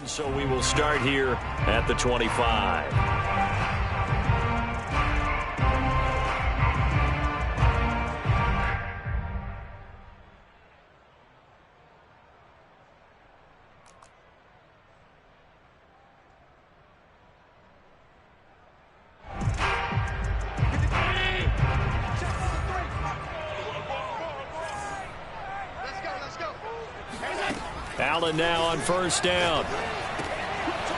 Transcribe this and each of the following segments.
So we will start here at the 25. Allen now on first down.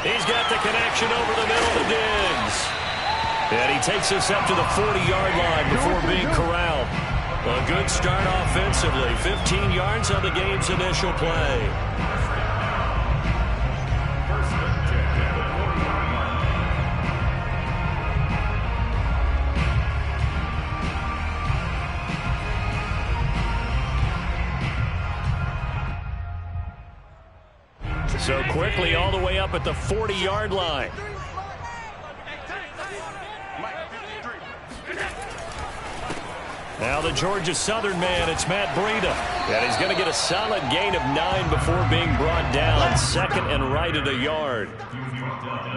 He's got the connection over the middle to Diggs. And he takes us up to the 40-yard line before being corralled. A good start offensively. 15 yards on the game's initial play. So quickly all the way up at the 40-yard line. Now the Georgia Southern man, it's Matt Breida. And he's going to get a solid gain of 9 before being brought down. Second and right at a yard.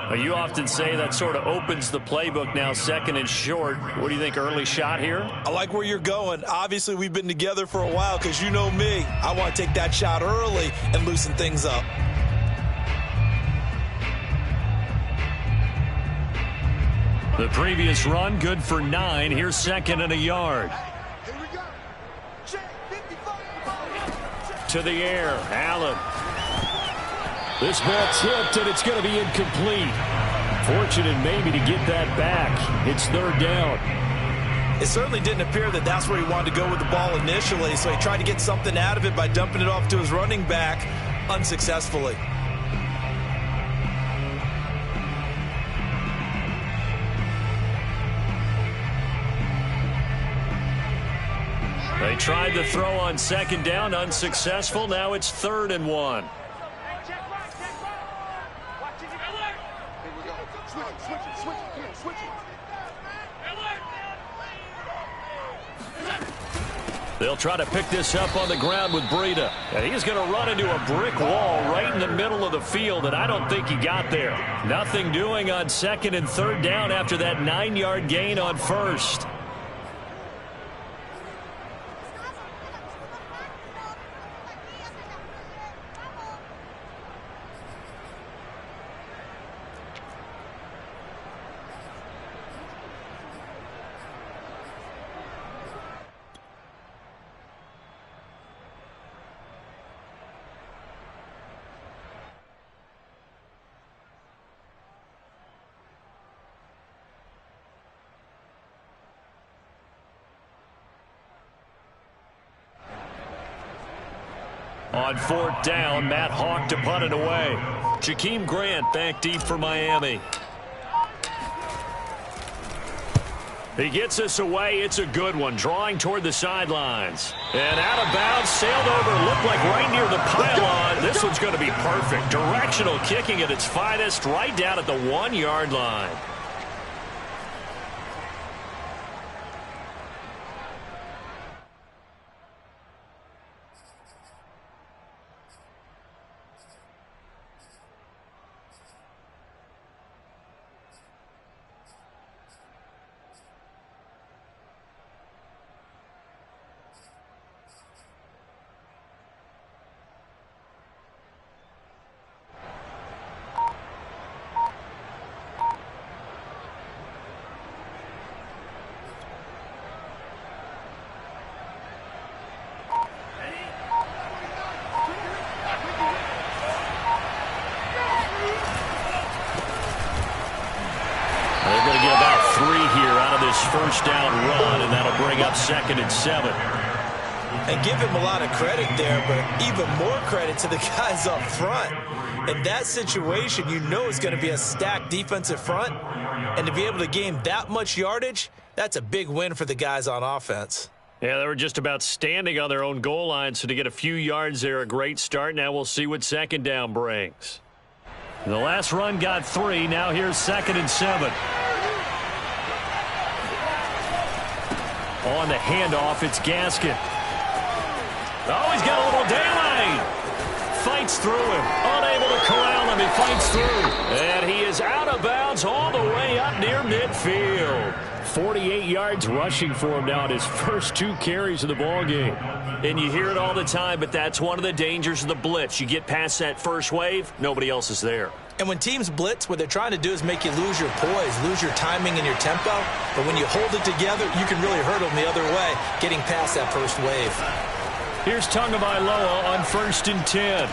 Well, you often say that sort of opens the playbook now, second and short. What do you think, early shot here? I like where you're going. Obviously, we've been together for a while because you know me. I want to take that shot early and loosen things up. The previous run, good for 9. Here's second and a yard. To the air, Allen. This ball tipped, and it's going to be incomplete. Fortunate maybe to get that back. It's third down. It certainly didn't appear that that's where he wanted to go with the ball initially, so he tried to get something out of it by dumping it off to his running back unsuccessfully. They tried to throw on second down, unsuccessful. Now it's third and 1. They'll try to pick this up on the ground with Breida. And he's going to run into a brick wall right in the middle of the field, and I don't think he got there. Nothing doing on second and third down after that 9-yard gain on first. On fourth down, Matt Hawk to punt it away. Jakeem Grant back deep for Miami. He gets us away. It's a good one. Drawing toward the sidelines. And out of bounds, sailed over, looked like right near the pylon. This one's going to be perfect. Directional kicking at its finest, right down at the 1-yard line. They're going to get about 3 here out of this first down run, and that'll bring up second and 7. And give him a lot of credit there, but even more credit to the guys up front. In that situation, you know it's going to be a stacked defensive front, and to be able to gain that much yardage, that's a big win for the guys on offense. Yeah, they were just about standing on their own goal line, so to get a few yards there, a great start. Now we'll see what second down brings. The last run got 3. Now here's second and 7. On the handoff, it's Gaskin. Oh, he's got a little daylight. Fights through him. Unable to corral him him. He fights through. And he is out of bounds all the way up near midfield. 48 yards rushing for him now in his first 2 carries of the ballgame. And you hear it all the time, but that's one of the dangers of the blitz. You get past that first wave, nobody else is there. And when teams blitz, what they're trying to do is make you lose your poise, lose your timing and your tempo. But when you hold it together, you can really hurt them the other way, getting past that first wave. Here's Tagovailoa on 1st and 10.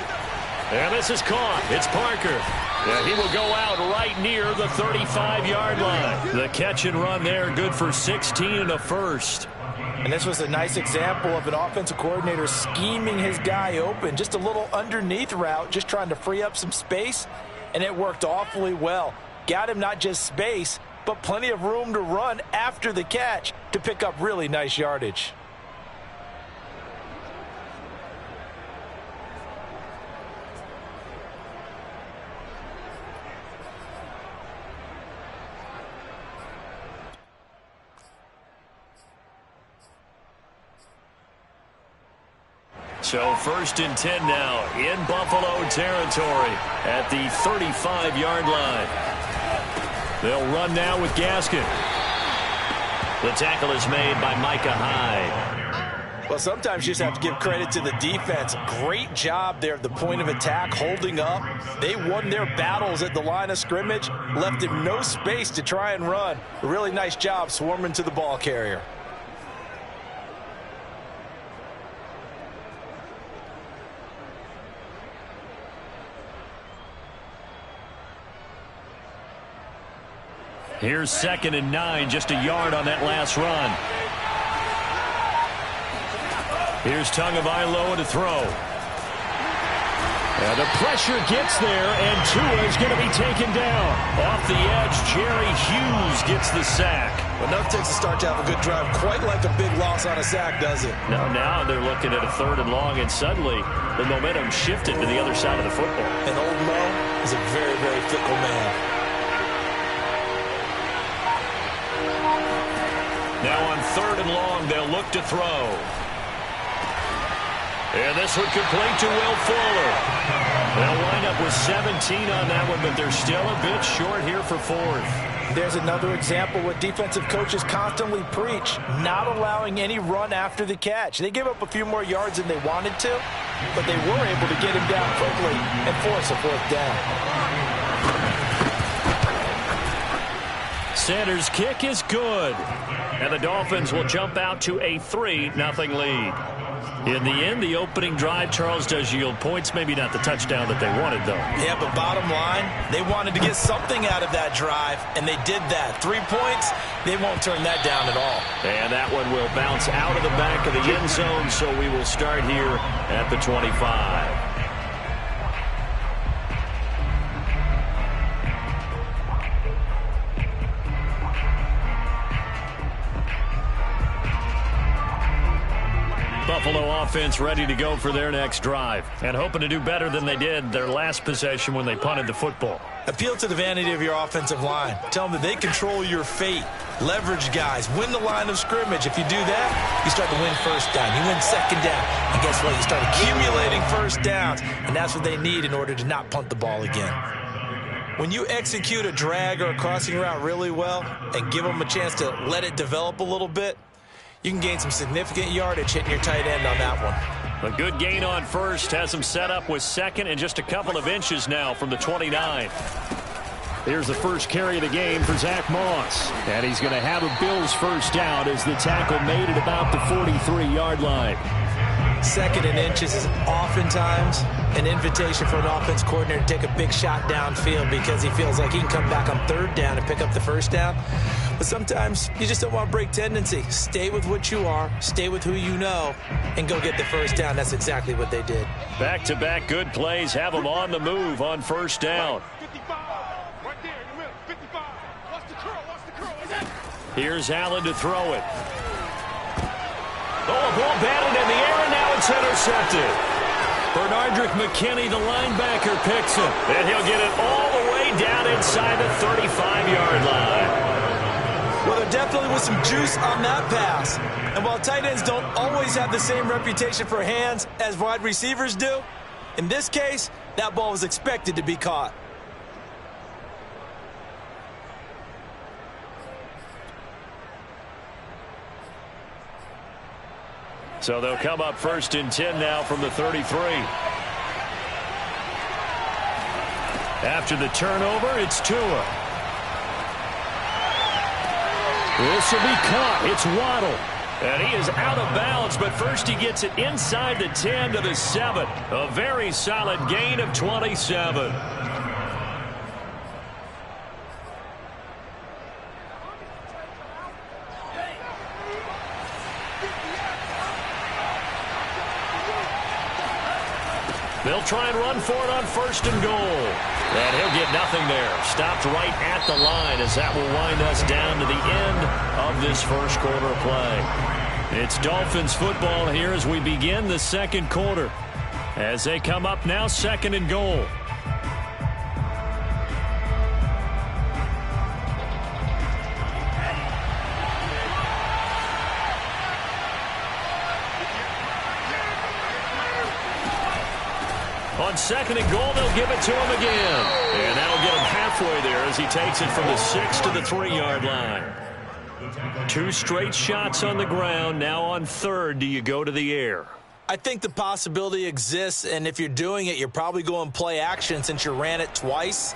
And this is caught. It's Parker. And he will go out right near the 35-yard line. The catch and run there, good for 16 and a first. And this was a nice example of an offensive coordinator scheming his guy open. Just a little underneath route, just trying to free up some space. And it worked awfully well. Got him not just space, but plenty of room to run after the catch to pick up really nice yardage. So 1st and 10 now in Buffalo territory at the 35-yard line. They'll run now with Gaskin. The tackle is made by Micah Hyde. Well, sometimes you just have to give credit to the defense. Great job there at the point of attack, holding up. They won their battles at the line of scrimmage, left him no space to try and run. A really nice job swarming to the ball carrier. Here's 2nd and 9, just a yard on that last run. Here's Tagovailoa to throw. And the pressure gets there, and Tua is going to be taken down. Off the edge, Jerry Hughes gets the sack. Enough takes a start to have a good drive, quite like a big loss on a sack, does it? Now they're looking at a 3rd and long, and suddenly the momentum shifted to the other side of the football. And old Mo is a very, very fickle man. Now on 3rd and long, they'll look to throw. And this one complete to Will Fuller. They'll wind up with 17 on that one, but they're still a bit short here for 4th. There's another example what defensive coaches constantly preach, not allowing any run after the catch. They gave up a few more yards than they wanted to, but they were able to get him down quickly and force a 4th down. Sanders' kick is good. And the Dolphins will jump out to a 3-0 lead. In the end, the opening drive, Charles, does yield points. Maybe not the touchdown that they wanted, though. Yeah, but bottom line, they wanted to get something out of that drive, and they did that. 3 points, they won't turn that down at all. And that one will bounce out of the back of the end zone, so we will start here at the 25. Buffalo offense ready to go for their next drive and hoping to do better than they did their last possession when they punted the football. Appeal to the vanity of your offensive line. Tell them that they control your fate. Leverage guys. Win the line of scrimmage. If you do that, you start to win 1st down. You win 2nd down. And guess what? You start accumulating 1st downs. And that's what they need in order to not punt the ball again. When you execute a drag or a crossing route really well and give them a chance to let it develop a little bit, you can gain some significant yardage hitting your tight end on that one. A good gain on 1st. Has him set up with 2nd and just a couple of inches now from the 29. Here's the first carry of the game for Zach Moss. And he's going to have a Bills 1st down as the tackle made it about the 43-yard line. 2nd and inches is oftentimes an invitation for an offense coordinator to take a big shot downfield because he feels like he can come back on 3rd down and pick up the 1st down. But sometimes you just don't want to break tendency. Stay with what you are, stay with who you know, and go get the 1st down. That's exactly what they did. Back-to-back good plays have them on the move on 1st down. Here's Allen to throw it. Oh, a ball batted in the air, and now it's intercepted. Bernardrick McKinney, the linebacker, picks it. And he'll get it all the way down inside the 35-yard line. Well, there definitely was some juice on that pass. And while tight ends don't always have the same reputation for hands as wide receivers do, in this case, That ball was expected to be caught. So they'll come up 1st and 10 now from the 33. After the turnover, it's Tua. This will be caught. It's Waddle. And he is out of bounds, but first he gets it inside the 10 to the 7. A very solid gain of 27. They'll try and run for it on 1st and goal. And he'll get nothing there. Stopped right at the line as that will wind us down to the end of this first quarter of play. It's Dolphins football here as we begin the second quarter. As they come up now, 2nd and goal. On 2nd and goal, they'll give it to him again. And that'll get him halfway there as he takes it from the 6 to the 3-yard line. 2 straight shots on the ground. Now on 3rd, do you go to the air? I think the possibility exists, and if you're doing it, you're probably going play action since you ran it twice.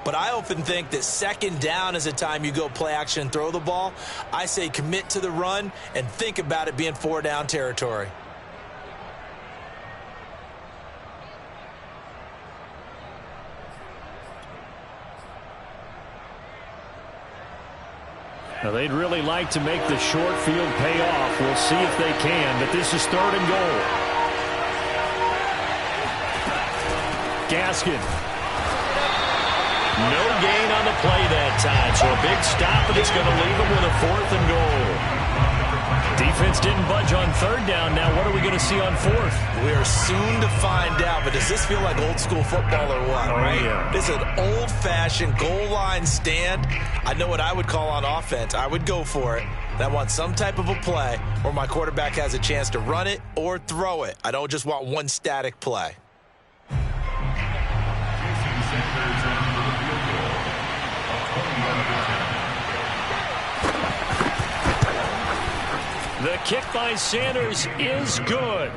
But I often think that 2nd down is the time you go play action and throw the ball. I say commit to the run and think about it being 4-down territory. Now they'd really like to make the short field pay off. We'll see if they can, but this is 3rd and goal. Gaskin. No gain on the play that time, so a big stop, and it's going to leave them with a 4th and goal. Defense didn't budge on 3rd down. Now what are we going to see on 4th? We are soon to find out, but does this feel like old school football or what, right? Yeah. This is an old-fashioned goal line stand. I know what I would call on offense. I would go for it. And I want some type of a play where my quarterback has a chance to run it or throw it. I don't just want one static play. The kick by Sanders is good.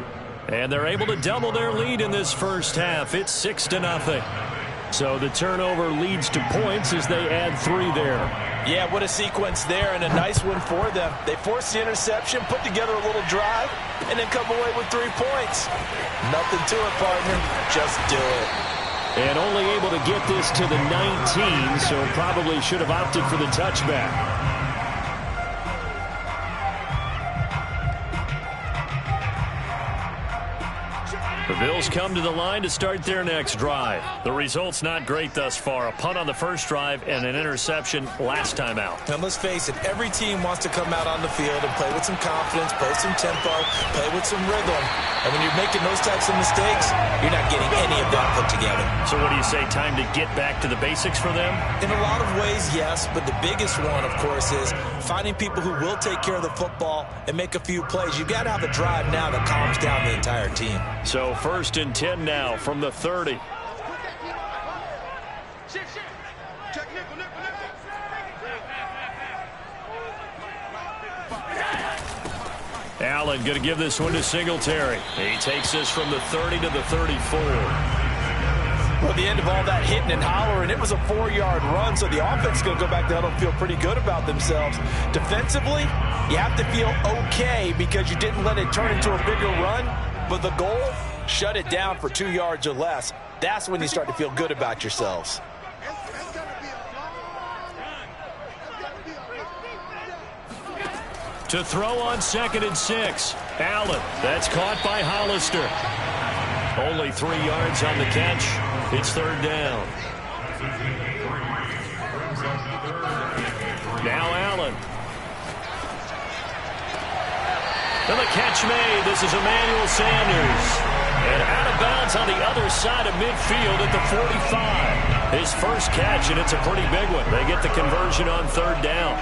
And they're able to double their lead in this first half. It's 6-0. So the turnover leads to points as they add 3 there. Yeah, what a sequence there, and a nice one for them. They forced the interception, put together a little drive, and then come away with 3 points. Nothing to it, partner. Just do it. And only able to get this to the 19, so probably should have opted for the touchback. The Bills come to the line to start their next drive. The result's not great thus far. A punt on the first drive and an interception last time out. And let's face it, every team wants to come out on the field and play with some confidence, play some tempo, play with some rhythm. And when you're making those types of mistakes, you're not getting any of that put together. So what do you say, time to get back to the basics for them? In a lot of ways, yes, but the biggest one, of course, is finding people who will take care of the football and make a few plays. You've got to have a drive now that calms down the entire team. So 1st and 10 now from the 30. Allen going to give this one to Singletary. He takes this from the 30 to the 34. Well, the end of all that hitting and hollering, it was a 4-yard run, so the offense is going to go back there and feel pretty good about themselves. Defensively, you have to feel okay because you didn't let it turn into a bigger run, but the goal, shut it down for 2 yards or less. That's when you start to feel good about yourselves. To throw on 2nd and 6. Allen, that's caught by Hollister. Only 3 yards on the catch. It's 3rd down. Now Allen. And the catch made. This is Emmanuel Sanders. And out of bounds on the other side of midfield at the 45. His first catch, and it's a pretty big one. They get the conversion on 3rd down.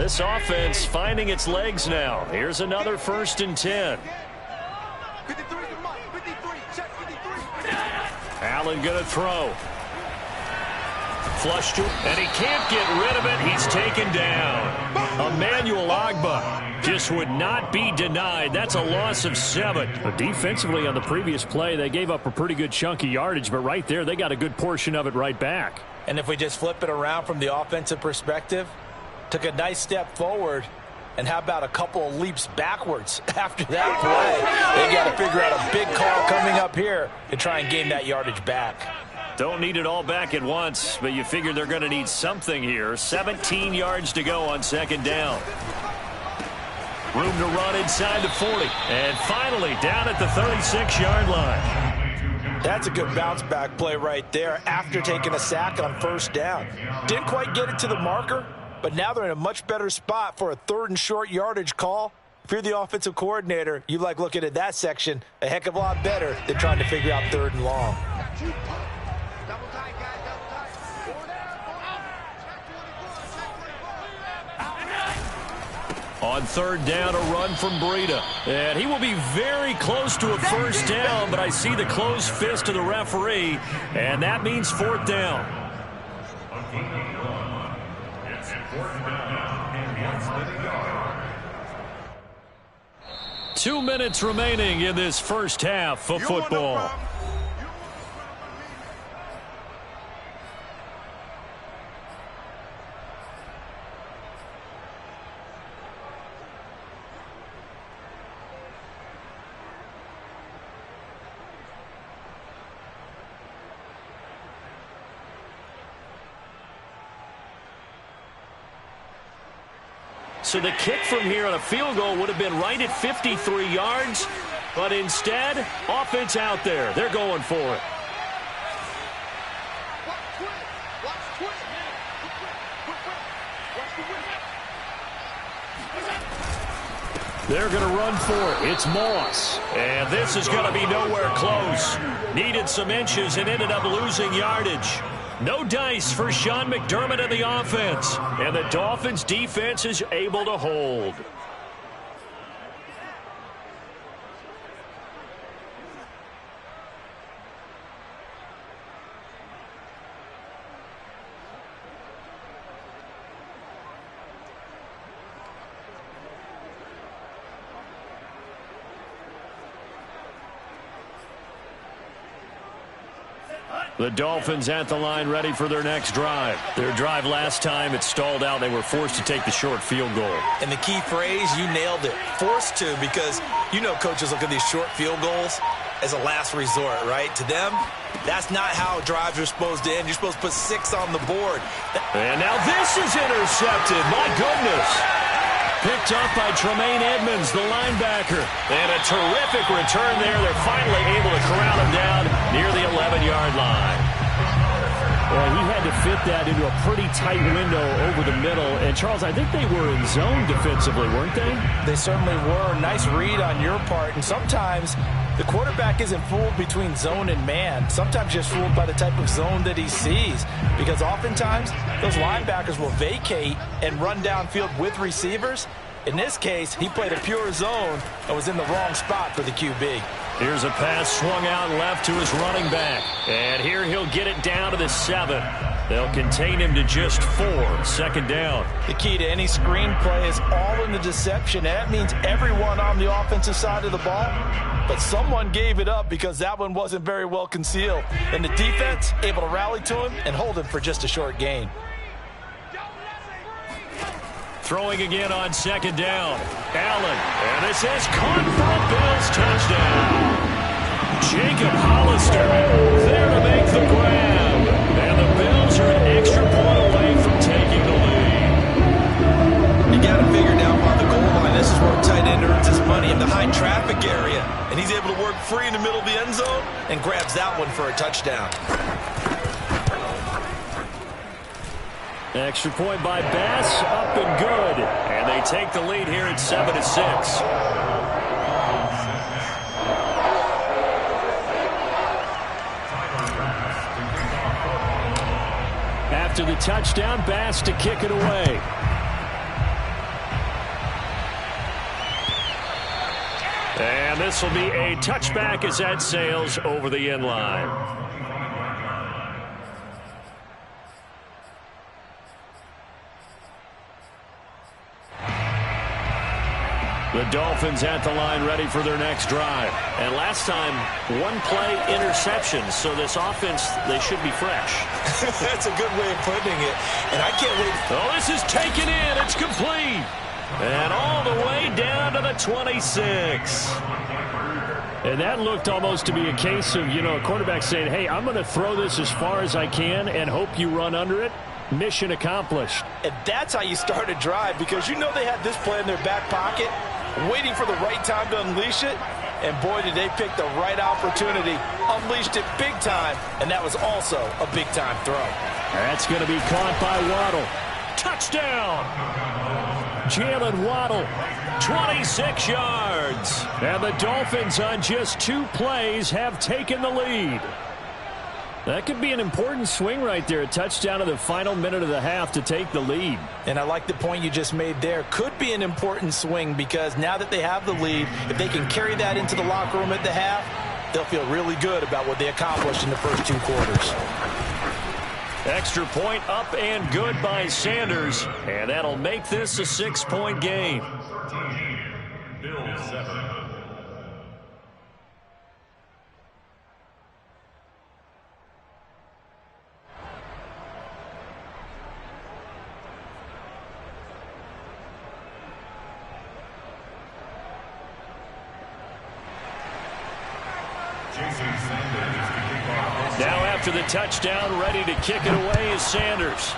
This offense finding its legs now. Here's another 1st and 10. Allen going to throw. Flush to, and he can't get rid of it. He's taken down. Emmanuel Ogbah just would not be denied. That's a loss of 7. Defensively on the previous play, they gave up a pretty good chunk of yardage, but right there, they got a good portion of it right back. And if we just flip it around from the offensive perspective, took a nice step forward, and how about a couple of leaps backwards after that play? They got to figure out a big call coming up here to try and gain that yardage back. Don't need it all back at once, but you figure they're going to need something here. 17 yards to go on 2nd down. Room to run inside the 40. And finally down at the 36-yard line. That's a good bounce-back play right there after taking a sack on 1st down. Didn't quite get it to the marker, but now they're in a much better spot for a 3rd and short yardage call. If you're the offensive coordinator, you like looking at that section a heck of a lot better than trying to figure out 3rd and long. On 3rd down, a run from Breida. And he will be very close to a 1st down, but I see the closed fist of the referee, and that means 4th down. 2 minutes remaining in this first half of football. So the kick from here on a field goal would have been right at 53 yards, but instead, offense out there. They're going for it. They're going to run for it. It's Moss. And this is going to be nowhere close. Needed some inches and ended up losing yardage. No dice for Sean McDermott and the offense. And the Dolphins defense is able to hold. The Dolphins at the line ready for their next drive. Their drive last time, it stalled out. They were forced to take the short field goal. And the key phrase, you nailed it. Forced to, because you know coaches look at these short field goals as a last resort, right? To them, that's not how drives are supposed to end. You're supposed to put 6 on the board. And now this is intercepted. My goodness. Picked up by Tremaine Edmonds, the linebacker. And a terrific return there. They're finally able to corral him down near the 11-yard line. Well, he had to fit that into a pretty tight window over the middle. And, Charles, I think they were in zone defensively, weren't they? They certainly were. Nice read on your part. And sometimes the quarterback isn't fooled between zone and man. Sometimes just fooled by the type of zone that he sees. Because oftentimes, those linebackers will vacate and run downfield with receivers. In this case, he played a pure zone and was in the wrong spot for the QB. Here's a pass swung out left to his running back. And here he'll get it down to the 7. They'll contain him to just 4. 2nd down. The key to any screenplay is all in the deception. That means everyone on the offensive side of the ball. But someone gave it up because that one wasn't very well concealed. And the defense able to rally to him and hold him for just a short gain. Throwing again on 2nd down. Allen. And this is caught for a Bills touchdown. Jacob Hollister there to make the grab. And the Bills are an extra point away from taking the lead. You got to figure down by the goal line. This is where a tight end earns his money in the high traffic area. And he's able to work free in the middle of the end zone and grabs that one for a touchdown. Extra point by Bass, up and good. And they take the lead here at 7-6. After the touchdown, Bass to kick it away. And this will be a touchback as that sails over the end line. The Dolphins at the line ready for their next drive. And last time, one play interceptions. So this offense, they should be fresh. That's a good way of putting it. And I can't wait. Oh, this is taken in. It's complete. And all the way down to the 26. And that looked almost to be a case of, a quarterback saying, hey, I'm going to throw this as far as I can and hope you run under it. Mission accomplished. And that's how you start a drive, because you know they had this play in their back pocket, waiting for the right time to unleash it. And boy, did they pick the right opportunity. Unleashed it big time, and that was also a big-time throw. That's going to be caught by Waddle. Touchdown! Jalen Waddle, 26 yards. And the Dolphins on just 2 plays have taken the lead. That could be an important swing right there. A touchdown in the final minute of the half to take the lead. And I like the point you just made there. Could be an important swing, because now that they have the lead, if they can carry that into the locker room at the half, they'll feel really good about what they accomplished in the first 2 quarters. Extra point up and good by Sanders. And that'll make this a 6-point game. Now after the touchdown, ready to kick it away is Sanders.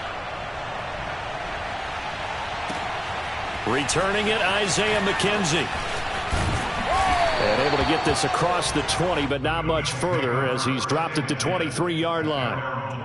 Returning it, Isaiah McKenzie. And able to get this across the 20, but not much further as he's dropped at the 23-yard line.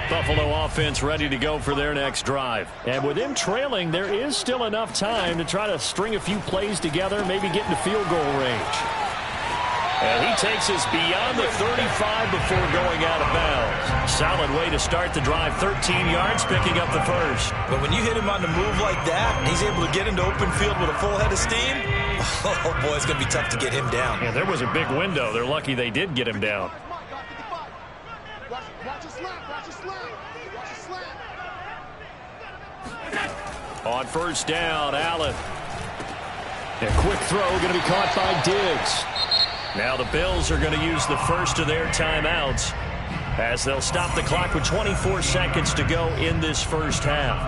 Buffalo offense ready to go for their next drive. And with them trailing, there is still enough time to try to string a few plays together, maybe get into field goal range. And he takes us beyond the 35 before going out of bounds. Solid way to start the drive. 13 yards, picking up the first. But when you hit him on the move like that, and he's able to get into open field with a full head of steam, oh boy, it's going to be tough to get him down. Yeah, there was a big window. They're lucky they did get him down. On first down, Allen. A quick throw going to be caught by Diggs. Now the Bills are going to use the first of their timeouts as they'll stop the clock with 24 seconds to go in this first half.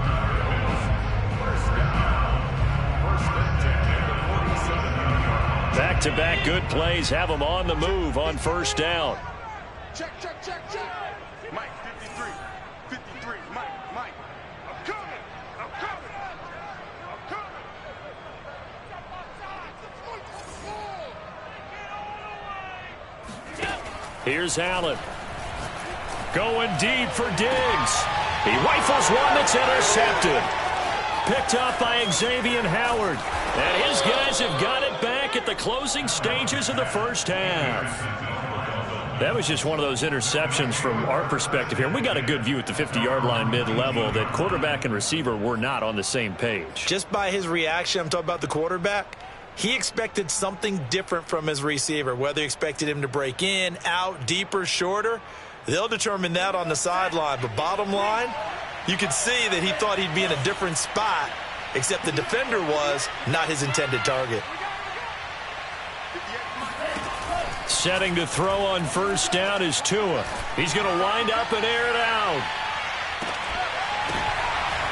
Back-to-back good plays have them on the move on first down. Check. Mike, 53, Mike. I'm coming. Here's Allen. Going deep for Diggs. He rifles one that's intercepted. Picked up by Xavier Howard. And his guys have got it back at the closing stages of the first half. That was just one of those interceptions from our perspective here. We got a good view at the 50-yard line mid-level that quarterback and receiver were not on the same page. Just by his reaction, I'm talking about the quarterback, he expected something different from his receiver. Whether he expected him to break in, out, deeper, shorter, they'll determine that on the sideline. But bottom line, you could see that he thought he'd be in a different spot, except the defender was not his intended target. Setting to throw on first down is Tua. He's going to wind up and air it out.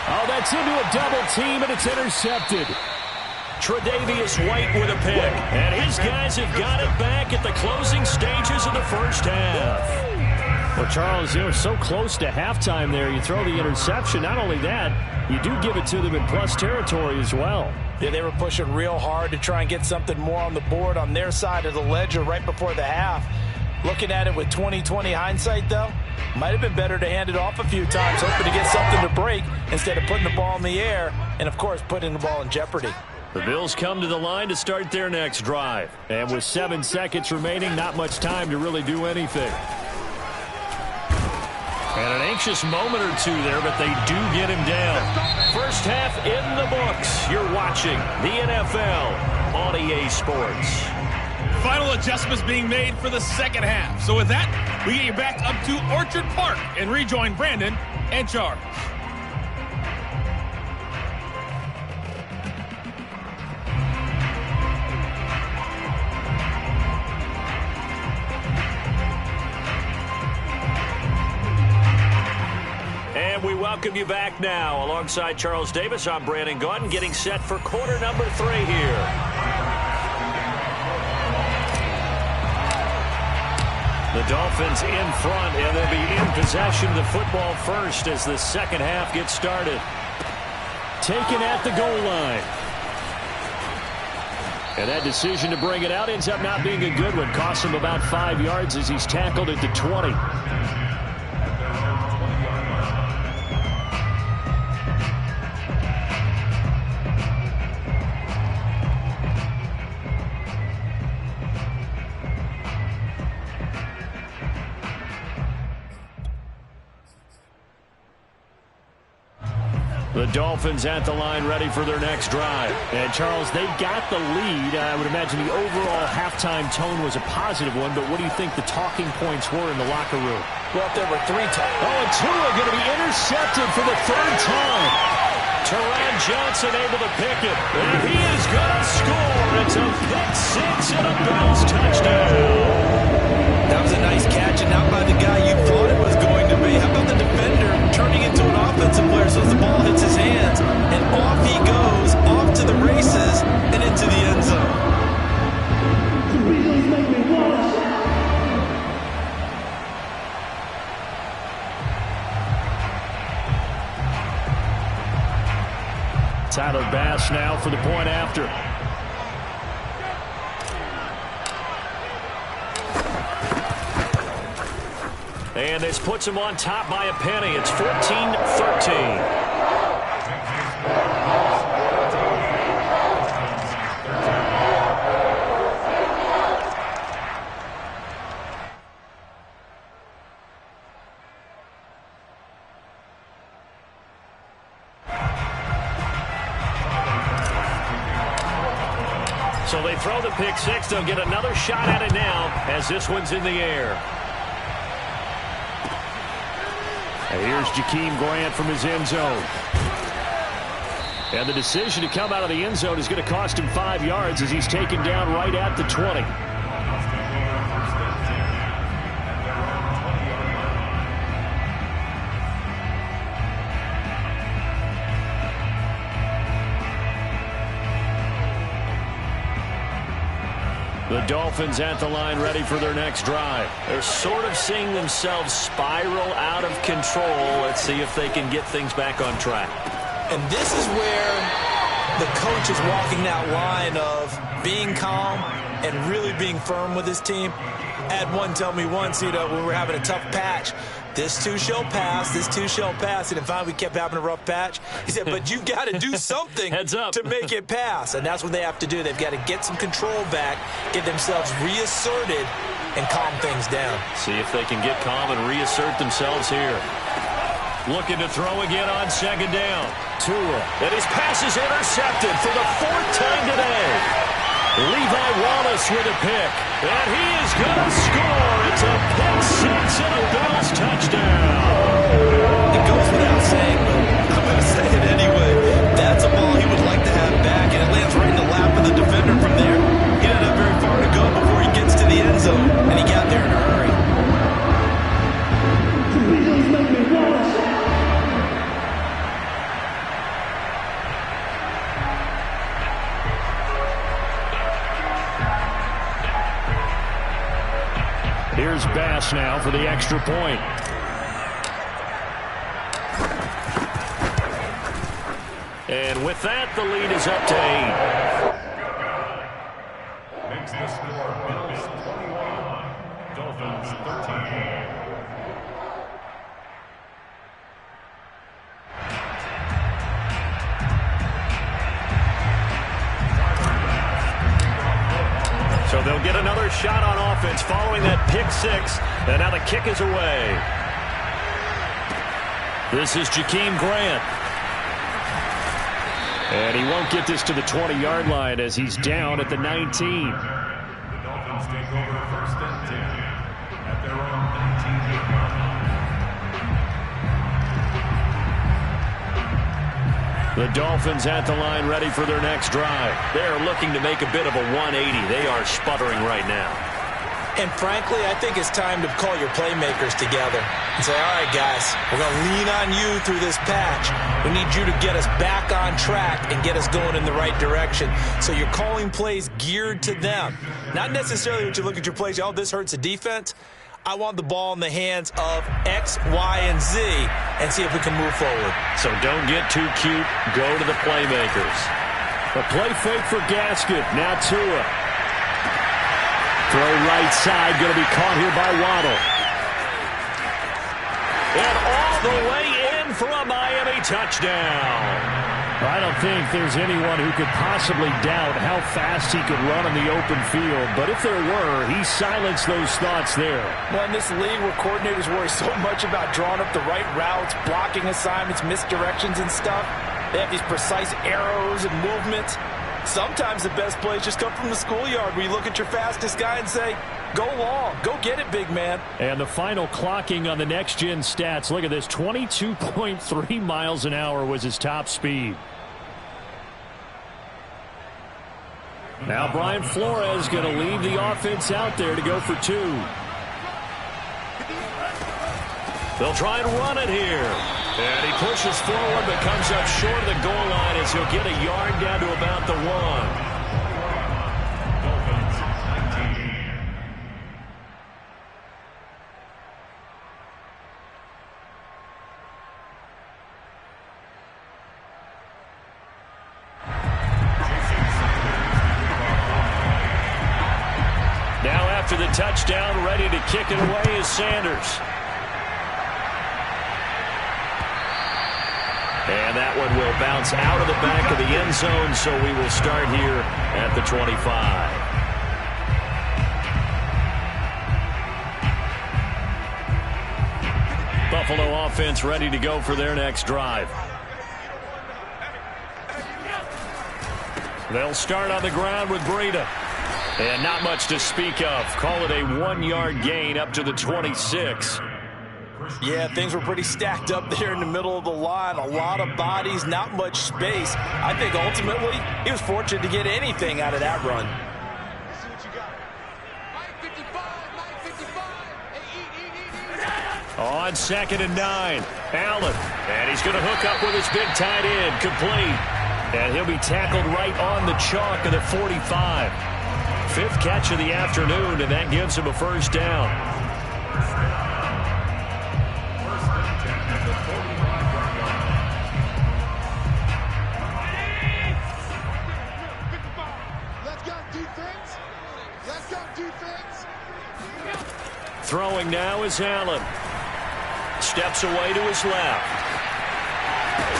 Oh, that's into a double team, and it's intercepted. Tre'Davious White with a pick. And his guys have got it back at the closing stages of the first half. Well, Charles, they were so close to halftime there. You throw the interception. Not only that, you do give it to them in plus territory as well. Yeah, they were pushing real hard to try and get something more on the board on their side of the ledger right before the half. Looking at it with 20/20 hindsight, though, might have been better to hand it off a few times, hoping to get something to break instead of putting the ball in the air and, of course, putting the ball in jeopardy. The Bills come to the line to start their next drive. And with 7 seconds remaining, not much time to really do anything. And an anxious moment or two there, but they do get him down. First half in the books. You're watching the NFL on EA Sports. Final adjustments being made for the second half. So with that, we get you back up to Orchard Park and rejoin Brandon and Charles. And we welcome you back now. Alongside Charles Davis, I'm Brandon Gaudin, getting set for quarter number 3 here. The Dolphins in front, and they'll be in possession of the football first as the second half gets started. Taken at the goal line. And that decision to bring it out ends up not being a good one. Costs him about 5 yards as he's tackled at the 20. The Dolphins at the line ready for their next drive. And, Charles, they got the lead. I would imagine the overall halftime tone was a positive one, but what do you think the talking points were in the locker room? Well, there were 3 times. Oh, and Tua going to be intercepted for the 3rd time. Teron Johnson able to pick it. And he is going to score. It's a pick 6 and a Bills touchdown. That was a nice catch, and not by the guy you thought it was going to be. How about the defender turning into an offensive player so as the ball hits his hands, and off he goes, off to the races, and into the end zone. Tyler Bass now for the point after. And this puts him on top by a penny. It's 14-13. So they throw the pick 6. They'll get another shot at it now as this one's in the air. And here's Jakeem Grant from his end zone. And the decision to come out of the end zone is going to cost him 5 yards as he's taken down right at the 20. The Dolphins at the line ready for their next drive. They're sort of seeing themselves spiral out of control. Let's see if they can get things back on track. And this is where the coach is walking that line of being calm and really being firm with his team. I had one tell me once, when we were having a tough patch, this too shall pass, this too shall pass. And finally, we kept having a rough patch. He said, but you've got to do something Heads up. to make it pass. And that's what they have to do. They've got to get some control back, get themselves reasserted, and calm things down. See if they can get calm and reassert themselves here. Looking to throw again on second down. Tua. And his pass is intercepted for the 4th time today. Levi Wallace with a pick. And he is going to score. It's a pick 6 and a Bills touchdown. It goes without saying, but I'm going to say it anyway. That's a ball he would like to have back, and it lands right in the lap of the defender from there. He doesn't have very far to go before he gets to the end zone, and he got there in a hurry. Here's Bass now for the extra point. And with that, the lead is up to 8. Makes the score Bills 21, Dolphins they'll get another shot on offense following that pick six. And now the kick is away. This is Jakeem Grant. And he won't get this to the 20-yard line as he's down at the 19. The Dolphins take over first and 10 at their own 19-yard line. The Dolphins at the line ready for their next drive. They're looking to make a bit of a 180. They are sputtering right now. And frankly, I think it's time to call your playmakers together and say, all right, guys, we're going to lean on you through this patch. We need you to get us back on track and get us going in the right direction. So you're calling plays geared to them. Not necessarily when you look at your plays, oh, this hurts the defense. I want the ball in the hands of X, Y, and Z and see if we can move forward. So don't get too cute. Go to the playmakers. A play fake for Gaskin. Now Tua. Throw right side. Going to be caught here by Waddle. And all the way in for a Miami touchdown. I don't think there's anyone who could possibly doubt how fast he could run on the open field. But if there were, he silenced those thoughts there. Well, in this league where coordinators worry so much about drawing up the right routes, blocking assignments, misdirections and stuff, they have these precise arrows and movements. Sometimes the best plays just come from the schoolyard where you look at your fastest guy and say, go long, go get it, big man. And the final clocking on the next-gen stats. Look at this, 22.3 miles an hour was his top speed. Now Brian Flores going to leave the offense out there to go for two. They'll try and run it here. And he pushes forward but comes up short of the goal line as he'll get a yard down to about the one. Now after the touchdown, ready to kick it away is Sanders. And that one will bounce out of the back of the end zone, so we will start here at the 25. Buffalo offense ready to go for their next drive. They'll start on the ground with Breida. And not much to speak of. Call it a 1-yard gain up to the 26. Yeah, things were pretty stacked up there in the middle of the line. A lot of bodies, not much space. I think ultimately he was fortunate to get anything out of that run. On 2nd and 9, Allen. And he's going to hook up with his big tight end. Complete. And he'll be tackled right on the chalk of the 45. 5th catch of the afternoon, and that gives him a first down. Throwing now is Allen. Steps away to his left.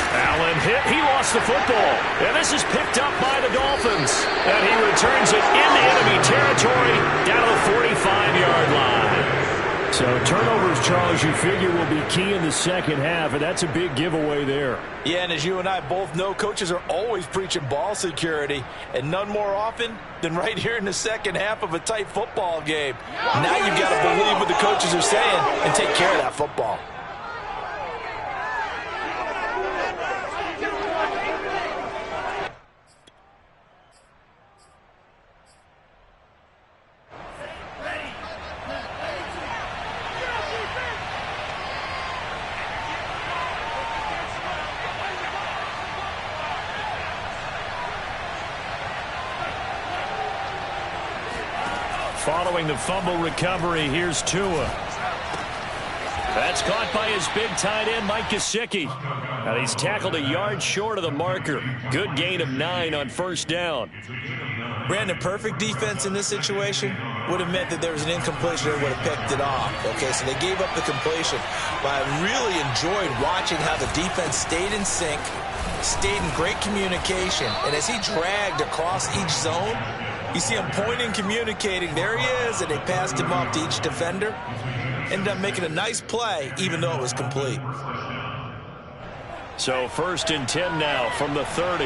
Allen hit. He lost the football. And this is picked up by the Dolphins. And he returns it into enemy territory down to the 45-yard line. So turnovers, Charles, you figure will be key in the second half, and that's a big giveaway there. Yeah, and as you and I both know, coaches are always preaching ball security, and none more often than right here in the second half of a tight football game. Now you've got to believe what the coaches are saying and take care of that football. Following the fumble recovery, here's Tua. That's caught by his big tight end, Mike Gesicki. And he's tackled a yard short of the marker. Good gain of 9 on first down. Brandon, perfect defense in this situation would have meant that there was an incompletion that would have picked it off. Okay, so they gave up the completion. But I really enjoyed watching how the defense stayed in sync, stayed in great communication. And as he dragged across each zone, You see him pointing, communicating. There he is, and they passed him off to each defender. Ended up making a nice play, even though it was complete. So 1st and 10 now from the 30.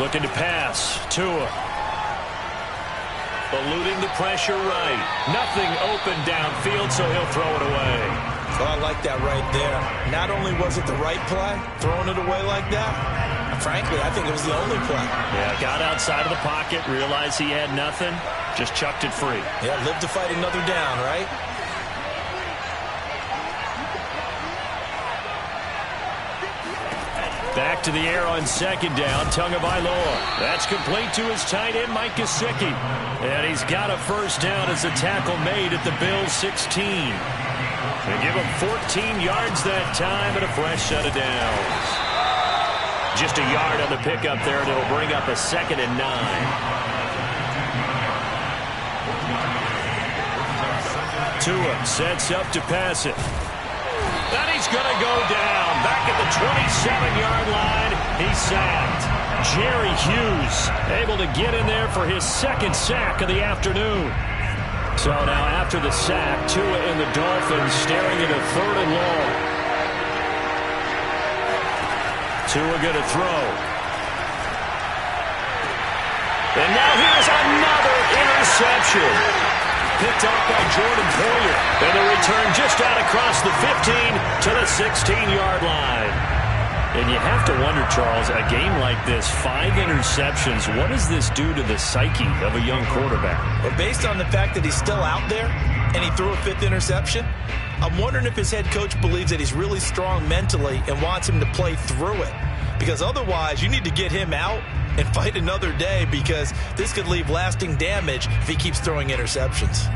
Looking to pass. Tua. Eluding the pressure right. Nothing open downfield, so he'll throw it away. Oh, I like that right there. Not only was it the right play, throwing it away like that, frankly, I think it was the only play. Yeah, got outside of the pocket, realized he had nothing, just chucked it free. Yeah, live to fight another down, right? Back to the air on 2nd down, Tagovailoa. That's complete to his tight end, Mike Gesicki. And he's got a 1st down as a tackle made at the Bills' 16. They give him 14 yards that time and a fresh set of downs. Just a yard on the pickup there, and it'll bring up a 2nd and 9. Tua sets up to pass it. And he's going to go down. Back at the 27-yard line, he's sacked. Jerry Hughes able to get in there for his 2nd sack of the afternoon. So now after the sack, Tua and the Dolphins staring at a 3rd and long. Tua going to throw. And now here's another interception. Picked off by Jordan Poyer. And the return just out across the 15 to the 16-yard line. And you have to wonder, Charles, a game like this, 5 interceptions, what does this do to the psyche of a young quarterback? Well, based on the fact that he's still out there and he threw a 5th interception, I'm wondering if his head coach believes that he's really strong mentally and wants him to play through it. Because otherwise, you need to get him out and fight another day, because this could leave lasting damage if he keeps throwing interceptions.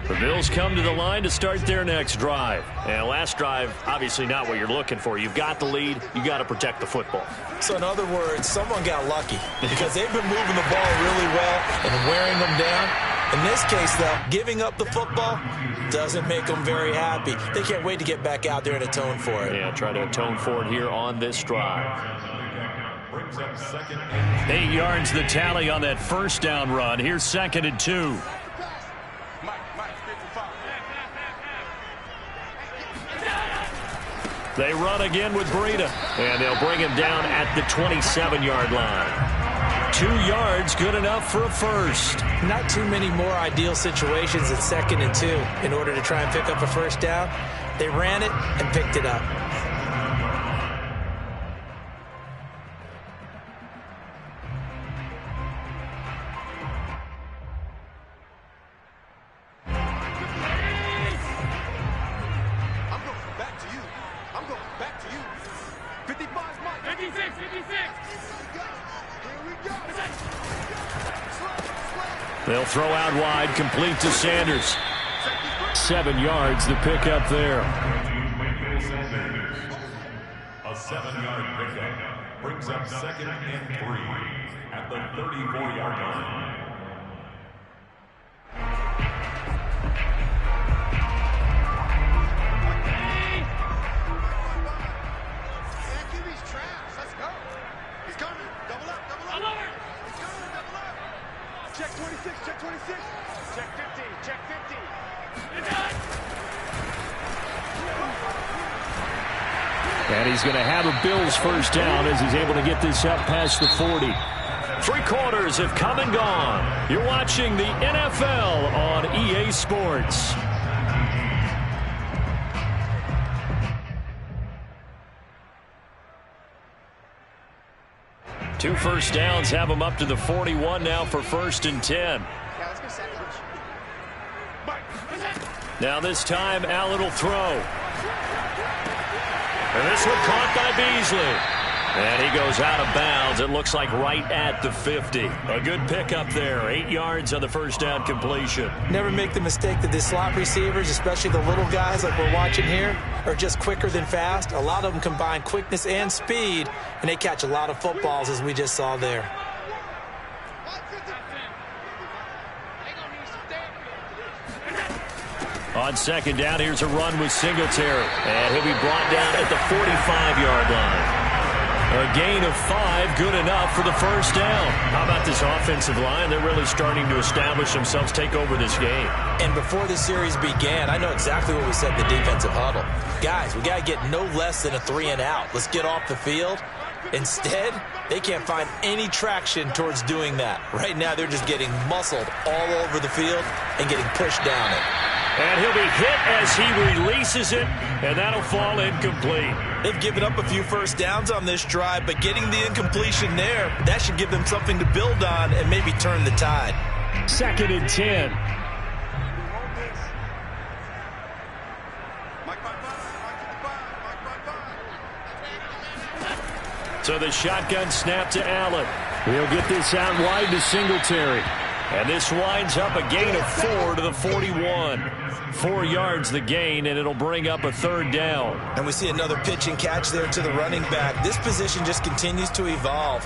The Bills come to the line to start their next drive. And last drive, obviously not what you're looking for. You've got the lead. You got to protect the football. So in other words, someone got lucky, because they've been moving the ball really well and wearing them down. In this case, though, giving up the football doesn't make them very happy. They can't wait to get back out there and atone for it. Yeah, try to atone for it here on this drive. 8 yards the tally on that 1st down run. Here's 2nd and 2. They run again with Breida, and they'll bring him down at the 27-yard line. 2 yards, good enough for a 1st. Not too many more ideal situations at 2nd and 2 in order to try and pick up a 1st down. They ran it and picked it up. They'll throw out wide, complete to Sanders. 7 yards, the pickup there. A 7-yard pickup brings up 2nd and 3 at the 34-yard line. Check 26, check 26. Check 50, check 50. And he's going to have a Bills 1st down as he's able to get this up past the 40. 3 quarters have come and gone. You're watching the NFL on EA Sports. Two 1st downs have them up to the 41 now for 1st and 10. Now this time Allen will throw. And this one caught by Beasley. And he goes out of bounds. It looks like right at the 50. A good pickup there. 8 yards on the 1st down completion. Never make the mistake that the slot receivers, especially the little guys like we're watching here, are just quicker than fast. A lot of them combine quickness and speed, and they catch a lot of footballs, as we just saw there. On second down, here's a run with Singletary. And he'll be brought down at the 45-yard line. A gain of 5, good enough for the first down. How about this offensive line? They're really starting to establish themselves, take over this game. And before the series began, I know exactly what we said in the defensive huddle. Guys, we got to get no less than a 3-and-out. Let's get off the field. Instead, they can't find any traction towards doing that. Right now, they're just getting muscled all over the field and getting pushed down it. And he'll be hit as he releases it, and that'll fall incomplete. They've given up a few first downs on this drive, but getting the incompletion there, that should give them something to build on and maybe turn the tide. 2nd and 10. So the shotgun snap to Allen. He'll get this out wide to Singletary. And this winds up a gain of 4 to the 41. 4 yards the gain, and it'll bring up a 3rd down. And we see another pitch and catch there to the running back. This position just continues to evolve.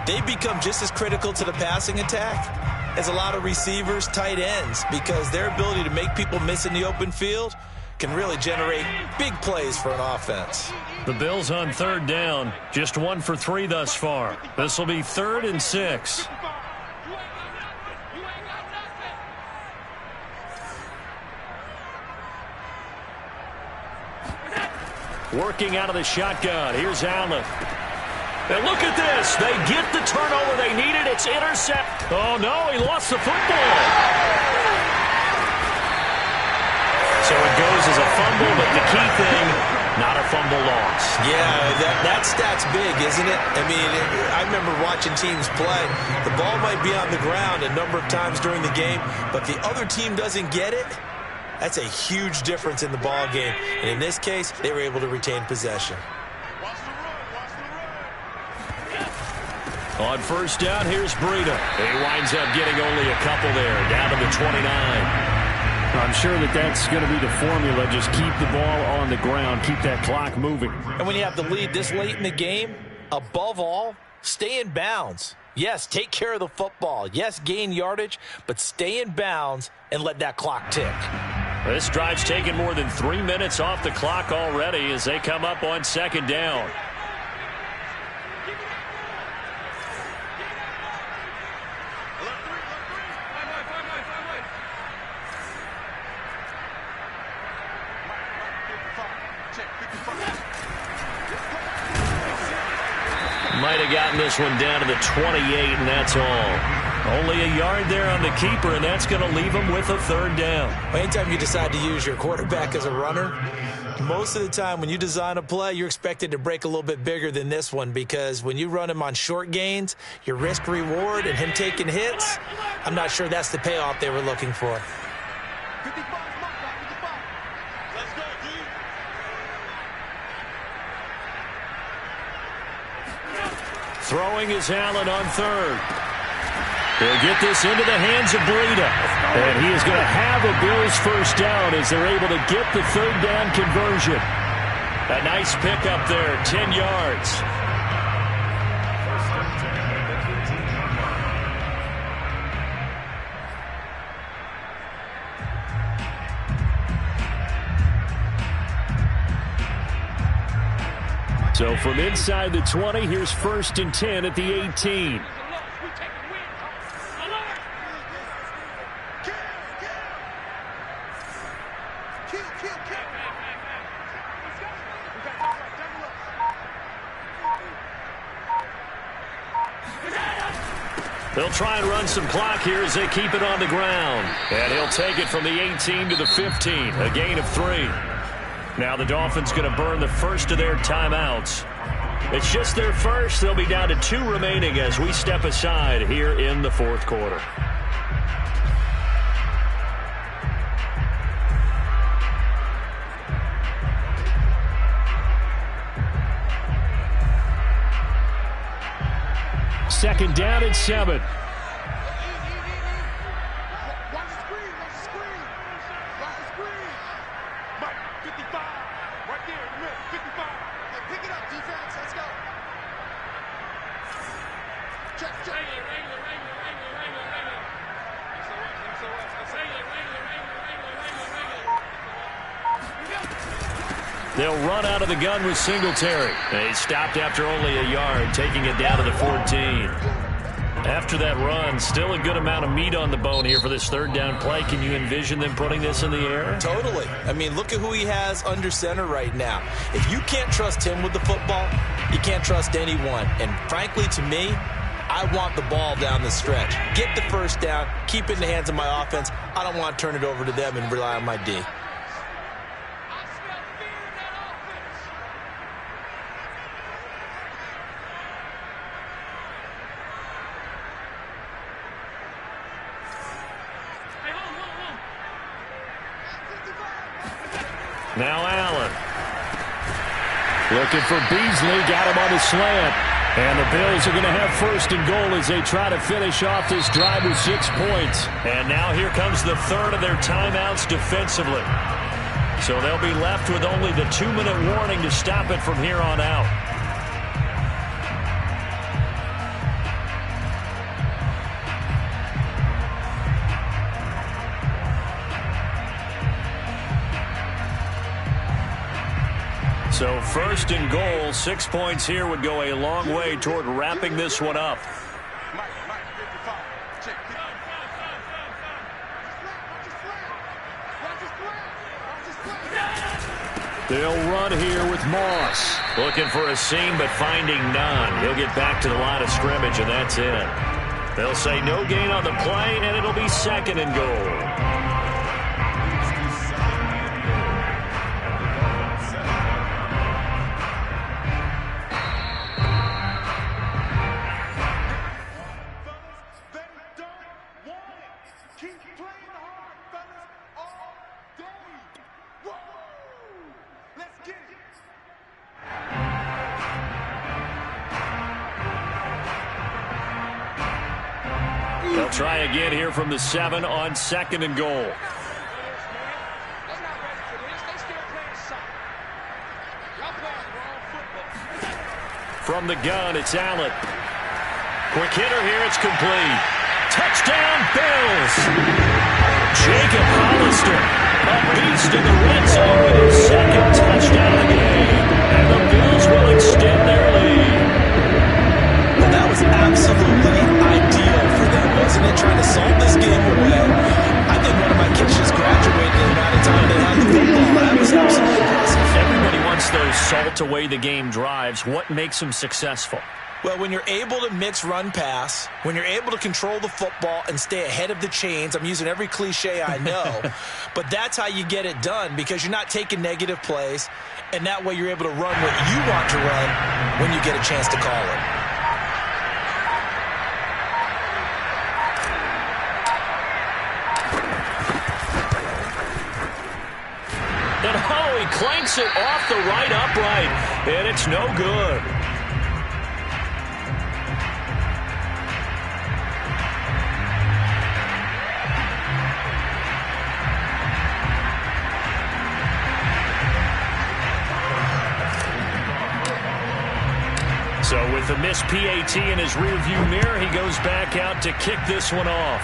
They become just as critical to the passing attack as a lot of receivers, tight ends, because their ability to make people miss in the open field can really generate big plays for an offense. The Bills on 3rd down, just 1 for 3 thus far. This will be 3rd and 6. Working out of the shotgun. Here's Allen. And look at this. They get the turnover they needed. It's intercept. Oh, no, he lost the football. So it goes as a fumble, but the key thing, not a fumble loss. Yeah, that stat's big, isn't it? I mean, I remember watching teams play. The ball might be on the ground a number of times during the game, but if the other team doesn't get it, that's a huge difference in the ball game. And in this case, they were able to retain possession. On 1st down, here's Breida. He winds up getting only a couple there, down to the 29. I'm sure that's going to be the formula. Just keep the ball on the ground, keep that clock moving. And when you have the lead this late in the game, above all, stay in bounds. Yes, take care of the football. Yes, gain yardage, but stay in bounds and let that clock tick. This drive's taken more than 3 minutes off the clock already as they come up on 2nd down. Might have gotten this one down to the 28, and that's all. Only a yard there on the keeper, and that's going to leave him with a 3rd down. Anytime you decide to use your quarterback as a runner, most of the time when you design a play, you're expected to break a little bit bigger than this one, because when you run him on short gains, your risk-reward and him taking hits, I'm not sure that's the payoff they were looking for. 55, let's go, D. Throwing is Allen on 3rd. They'll get this into the hands of Breida. And he is going to have a Bills 1st down as they're able to get the 3rd down conversion. A nice pickup there, 10 yards. So from inside the 20, here's 1st and 10 at the 18. They'll try and run some clock here as they keep it on the ground. And he'll take it from the 18 to the 15, a gain of 3. Now the Dolphins going to burn the first of their timeouts. It's just their first. They'll be down to 2 remaining as we step aside here in the 4th quarter. Second down and 7. They'll run out of the gun with Singletary. They stopped after only a yard, taking it down to the 14. After that run, still a good amount of meat on the bone here for this third down play. Can you envision them putting this in the air? Totally. I mean, look at who he has under center right now. If you can't trust him with the football, you can't trust anyone. And frankly, to me, I want the ball down the stretch. Get the first down, keep it in the hands of my offense. I don't want to turn it over to them and rely on my D. Now Allen. Looking for Beasley. Got him on the slant. And the Bills are going to have first and goal as they try to finish off this drive with 6 points. And now here comes the third of their timeouts defensively. So they'll be left with only the 2-minute warning to stop it from here on out. So first and goal, 6 points here would go a long way toward wrapping this one up. They'll run here with Moss. Looking for a seam, but finding none. He'll get back to the line of scrimmage, and that's it. They'll say no gain on the play, and it'll be second and goal. They'll try again here from the 7 on second and goal. From the gun, it's Allen. Quick hitter here, it's complete. Touchdown, Bills! Jacob Hollister, a beast in the red zone with his second touchdown of the game. And the Bills will extend their lead. Well, that was absolutely ideal for them, wasn't it? Trying to salt this game away. I think one of my kids just graduated in the amount of time they had the football. That was absolutely impressive. Everybody wants those salt away the game drives. What makes them successful? Well, when you're able to mix run-pass, when you're able to control the football and stay ahead of the chains, I'm using every cliche I know, but that's how you get it done because you're not taking negative plays, and that way you're able to run what you want to run when you get a chance to call it. And oh, he clanks it off the right upright, and it's no good. So with the missed PAT in his rearview mirror, he goes back out to kick this one off.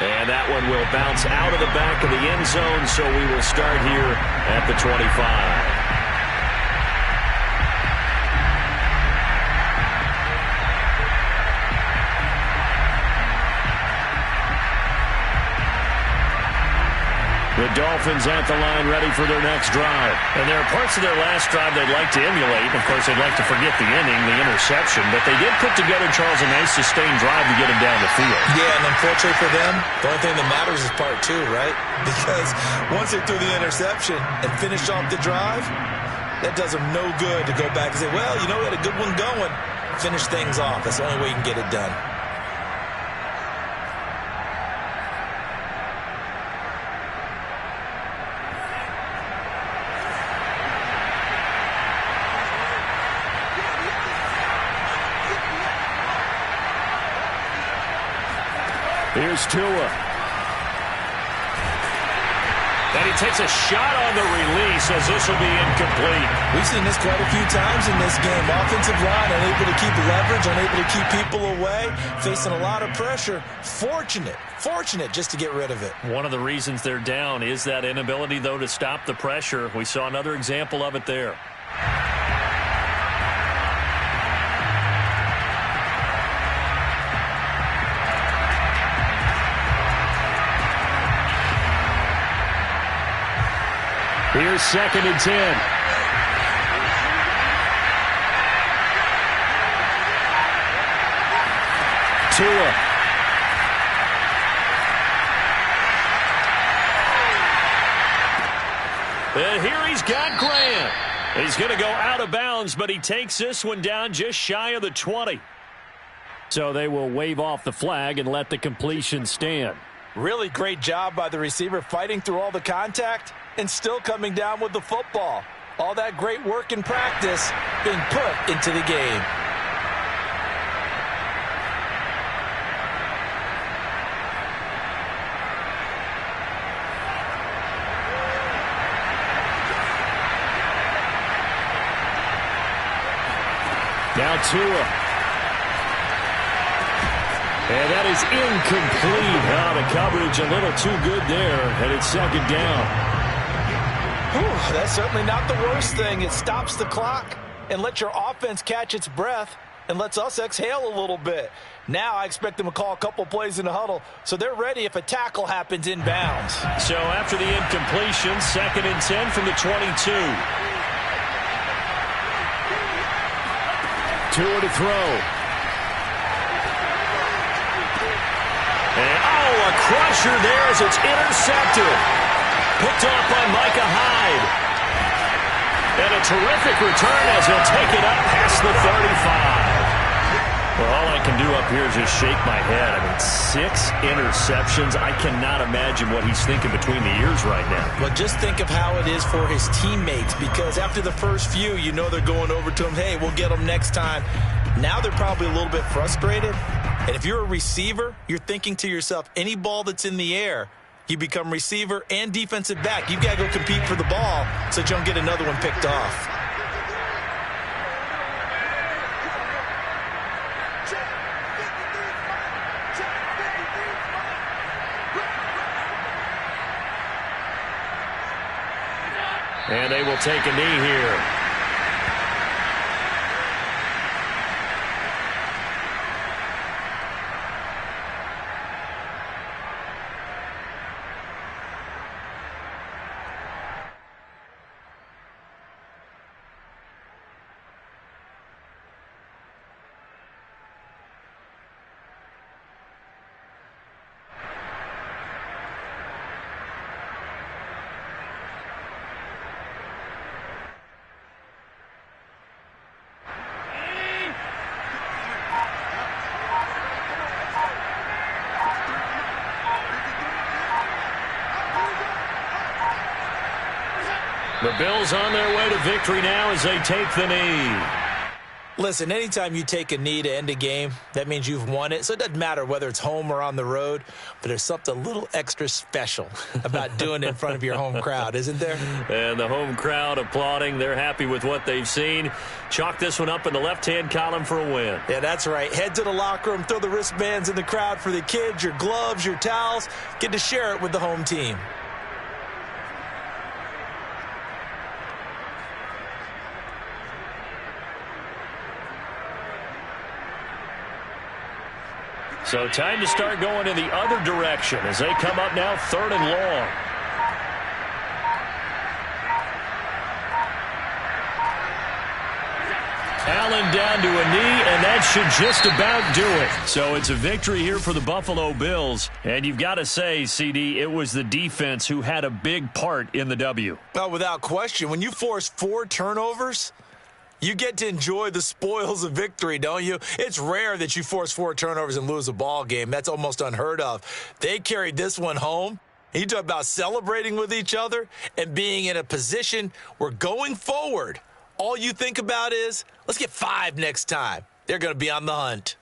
And that one will bounce out of the back of the end zone, so we will start here at the 25. The Dolphins at the line ready for their next drive. And there are parts of their last drive they'd like to emulate. Of course, they'd like to forget the inning, the interception. But they did put together, Charles, a nice sustained drive to get them down the field. Yeah, and unfortunately for them, the only thing that matters is part 2, right? Because once they threw the interception and finished off the drive, that does them no good to go back and say, well, you know, we had a good one going. Finish things off. That's the only way you can get it done. Here's Tua. And he takes a shot on the release as this will be incomplete. We've seen this quite a few times in this game. Offensive line unable to keep leverage, unable to keep people away, facing a lot of pressure. Fortunate just to get rid of it. One of the reasons they're down is that inability, though, to stop the pressure. We saw another example of it there. Here's 2nd and 10. Tua. And here he's got Grant. He's going to go out of bounds, but he takes this one down just shy of the 20. So they will wave off the flag and let the completion stand. Really great job by the receiver fighting through all the contact and still coming down with the football. All that great work in practice being put into the game. Now Tua. And that is incomplete. The coverage a little too good there, and it's 2nd down. Whew, that's certainly not the worst thing. It stops the clock and lets your offense catch its breath and lets us exhale a little bit. Now I expect them to call a couple plays in the huddle, so they're ready if a tackle happens inbounds. So after the incompletion, 2nd and 10 from the 22. Tua to throw. And, a crusher there as it's intercepted. Picked off by Micah Hyde. And a terrific return as he'll take it up past the 35. Well, all I can do up here is just shake my head. I mean, 6 interceptions. I cannot imagine what he's thinking between the ears right now. Well, just think of how it is for his teammates, because after the first few, you know they're going over to him, hey, we'll get them next time. Now they're probably a little bit frustrated. And if you're a receiver, you're thinking to yourself, any ball that's in the air, you become receiver and defensive back. You've got to go compete for the ball so that you don't get another one picked off. And they will take a knee here. The Bills on their way to victory now as they take the knee. Listen, anytime you take a knee to end a game, that means you've won it. So it doesn't matter whether it's home or on the road, but there's something a little extra special about doing it in front of your home crowd, isn't there? And the home crowd applauding. They're happy with what they've seen. Chalk this one up in the left-hand column for a win. Yeah, that's right. Head to the locker room, throw the wristbands in the crowd for the kids, your gloves, your towels. Get to share it with the home team. So time to start going in the other direction as they come up now 3rd and long. Allen down to a knee, and that should just about do it. So it's a victory here for the Buffalo Bills. And you've got to say, CD, it was the defense who had a big part in the W. Well, without question, when you force 4 turnovers, you get to enjoy the spoils of victory, don't you? It's rare that you force 4 turnovers and lose a ball game. That's almost unheard of. They carried this one home. You talk about celebrating with each other and being in a position where going forward, all you think about is, let's get 5 next time. They're going to be on the hunt.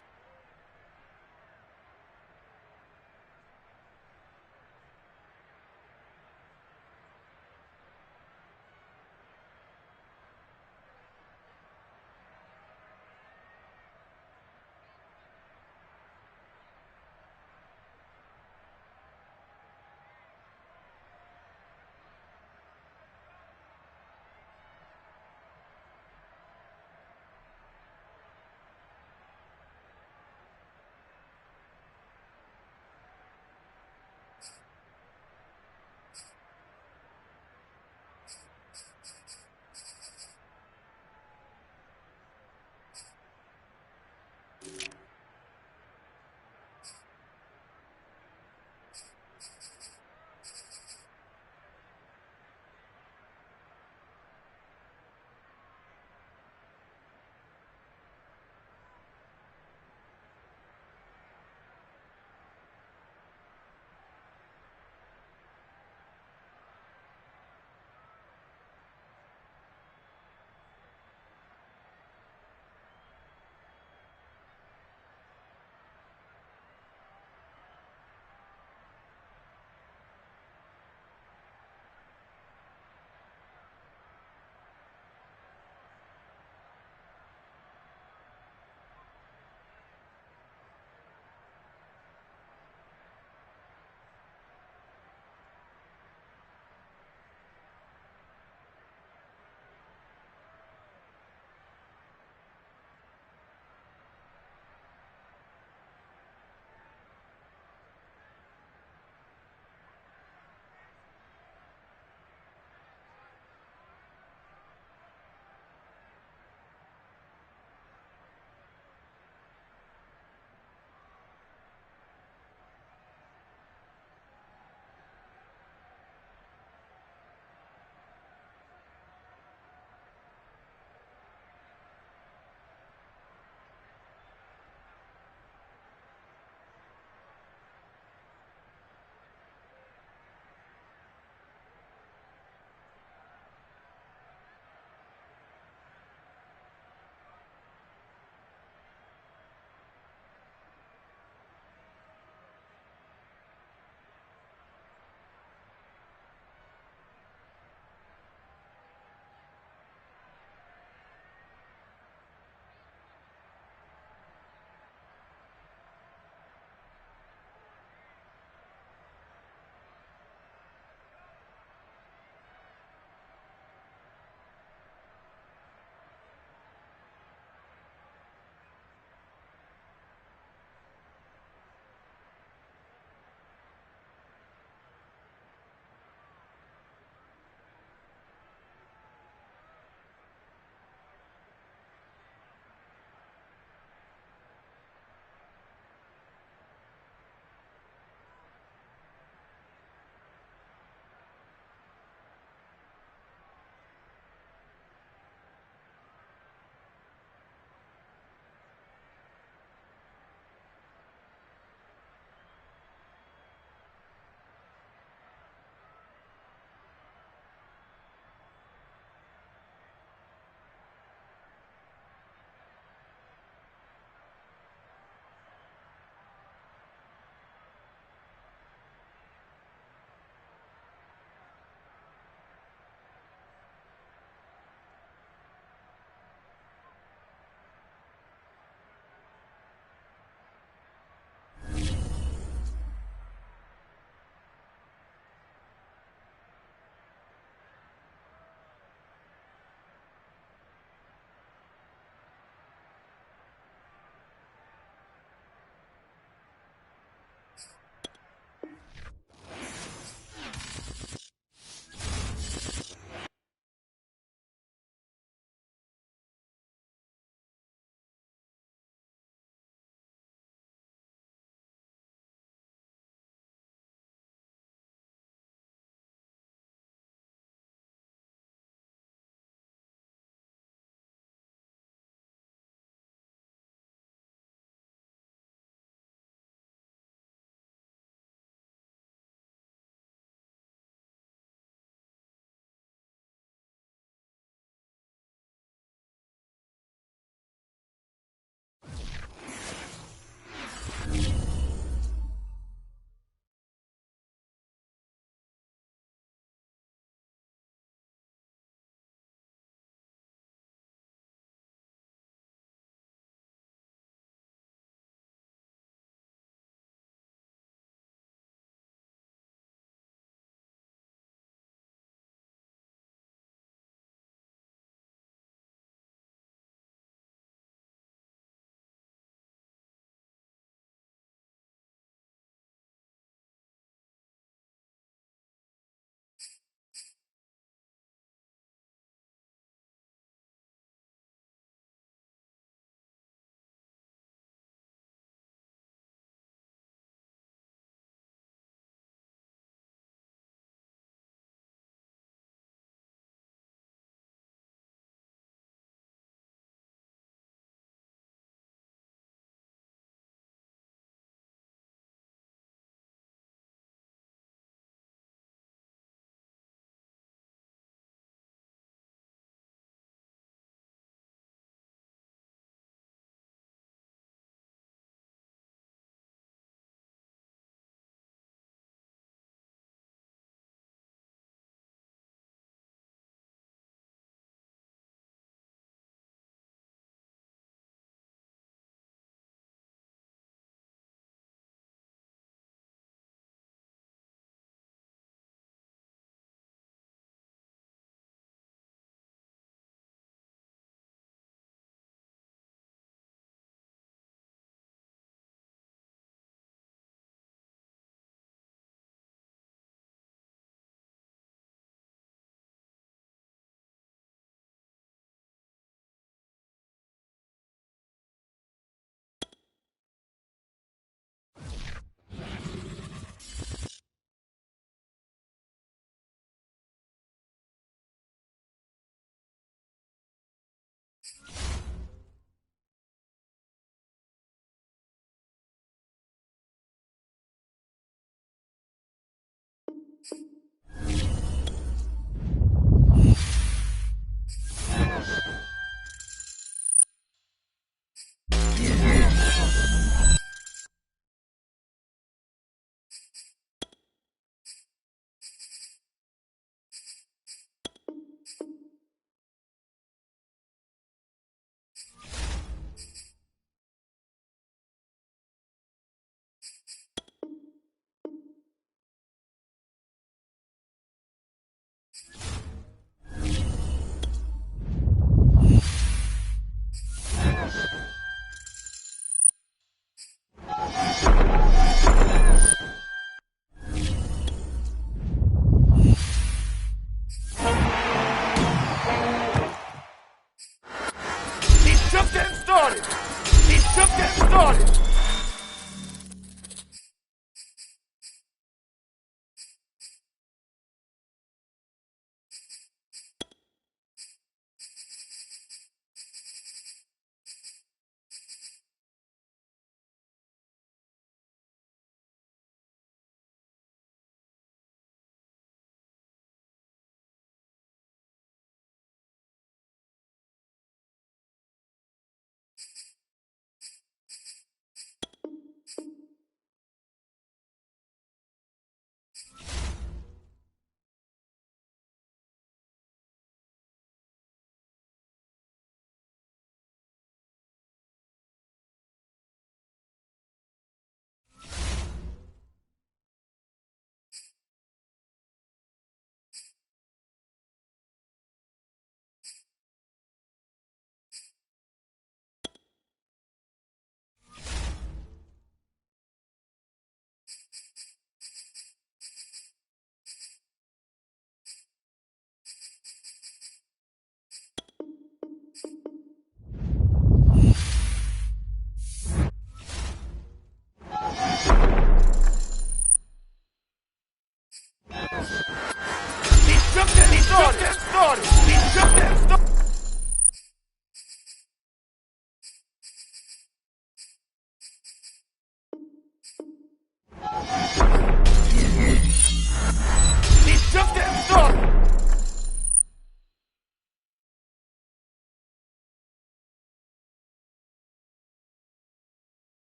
He's just getting started. He's just getting started.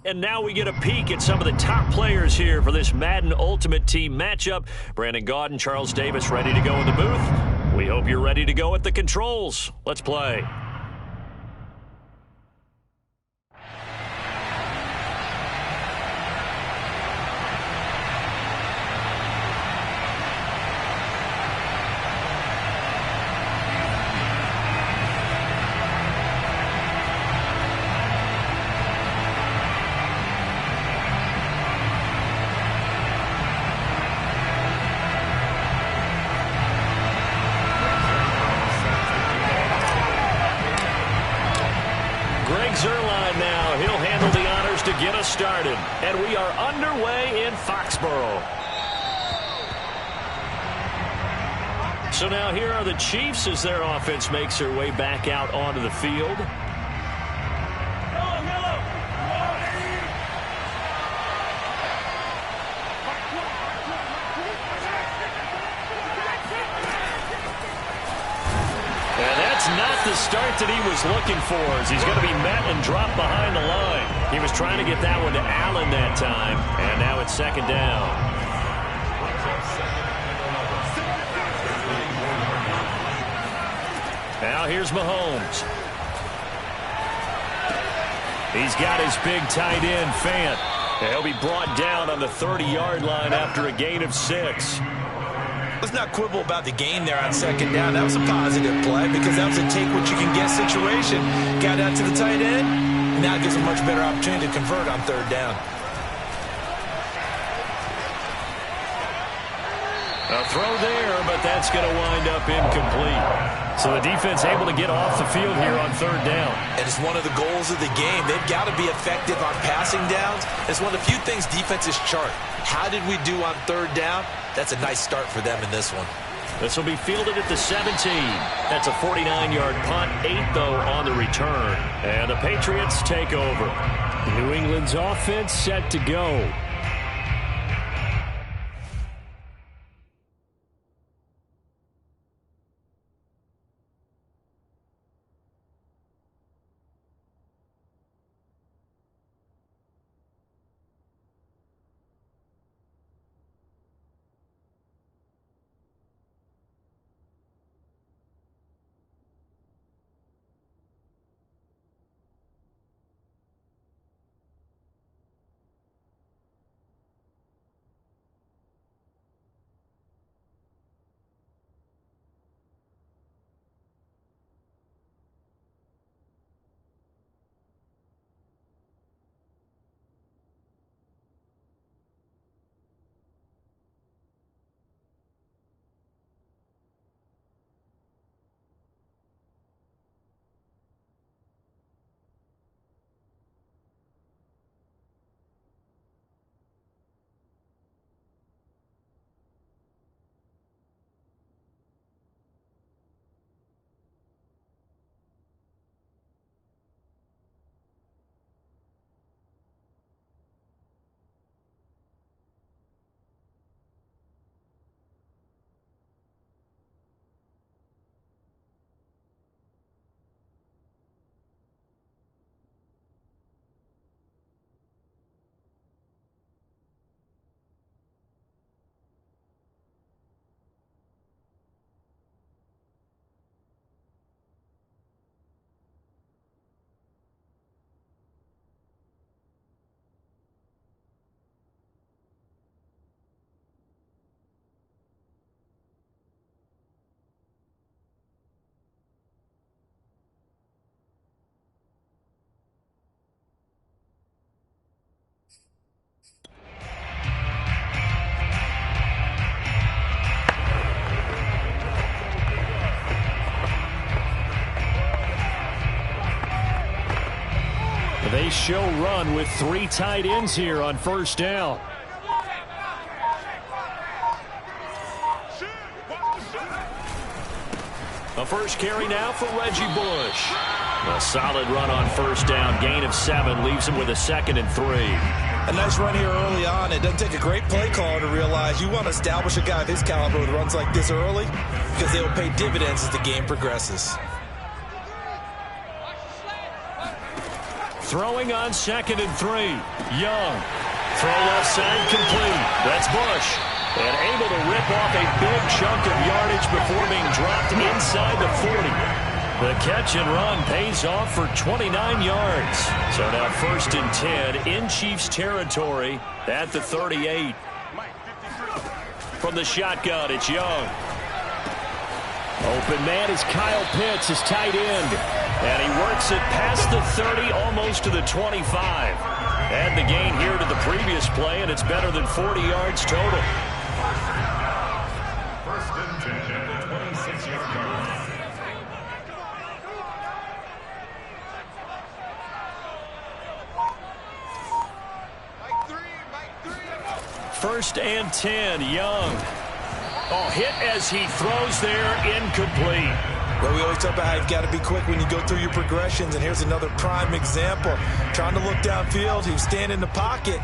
and now we get a peek at some of the top players here for this Madden Ultimate Team matchup. Brandon Gaudin, Charles Davis ready to go in the booth. We hope you're ready to go at the controls. Let's play. Zuerlein now. He'll handle the honors to get us started. And we are underway in Foxborough. So now here are the Chiefs as their offense makes their way back out onto the field. Not the start that he was looking for, as he's going to be met and dropped behind the line. He was trying to get that one to Allen that time, and now it's second down. Now here's Mahomes. He's got his big tight end, Fant. And he'll be brought down on the 30-yard line after a gain of 6. Let's not quibble about the game there on second down. That was a positive play because that was a take-what-you-can-get situation. Got out to the tight end, and now it gives a much better opportunity to convert on third down. A throw there, but that's going to wind up incomplete. So the defense able to get off the field here on third down. And it's one of the goals of the game. They've got to be effective on passing downs. It's one of the few things defenses chart. How did we do on third down? That's a nice start for them in this one. This will be fielded at the 17. That's a 49-yard punt, 8 though on the return. And the Patriots take over. New England's offense set to go. They show run with 3 tight ends here on first down. A first carry now for Reggie Bush. A solid run on first down. Gain of 7 leaves him with a 2nd and 3. A nice run here early on. It doesn't take a great play caller to realize you want to establish a guy of his caliber with runs like this early because they will pay dividends as the game progresses. Throwing on 2nd and 3. Young. Throw left side complete. That's Bush. And able to rip off a big chunk of yardage before being dropped inside the 40. The catch and run pays off for 29 yards. So now 1st and 10 in Chiefs territory at the 38. From the shotgun, it's Young. Open man is Kyle Pitts, his tight end. And he works it past the 30, almost to the 25. Add the gain here to the previous play, and it's better than 40 yards total. 1st and 10 at the 26-yard line. First and 10, Young. Oh, hit as he throws there, incomplete. Well, we always talk about how you've got to be quick when you go through your progressions, and here's another prime example. Trying to look downfield, he was standing in the pocket,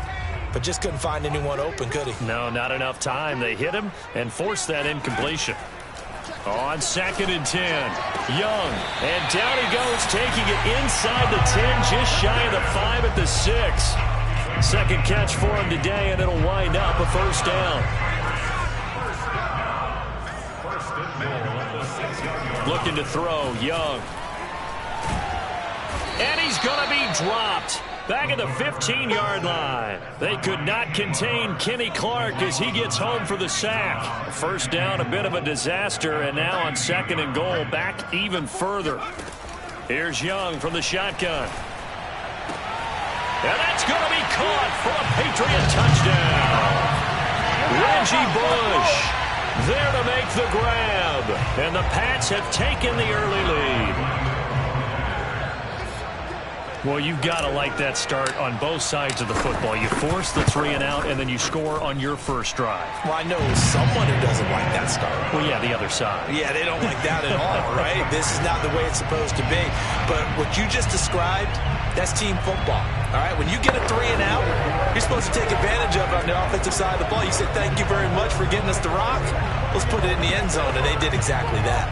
but just couldn't find anyone open, could he? No, not enough time. They hit him and forced that incompletion. On 2nd and 10, Young. And down he goes, taking it inside the 10, just shy of the 5 at the 6. Second catch for him today, and it'll wind up a 1st down. Looking to throw, Young. And he's going to be dropped. Back at the 15-yard line. They could not contain Kenny Clark as he gets home for the sack. 1st down, a bit of a disaster, and now on 2nd and goal, back even further. Here's Young from the shotgun. And that's going to be caught for a Patriot touchdown. Reggie Bush there to make the grab. And the Pats have taken the early lead. Well, you've got to like that start on both sides of the football. You force the 3 and out, and then you score on your first drive. Well, I know someone who doesn't like that start. Well, yeah, the other side. Yeah, they don't like that at all, right? This is not the way it's supposed to be. But what you just described, that's team football. All right, when you get a 3 and out, you're supposed to take advantage of it on the offensive side of the ball. You say, thank you very much for getting us the rock. Let's put it in the end zone, and they did exactly that.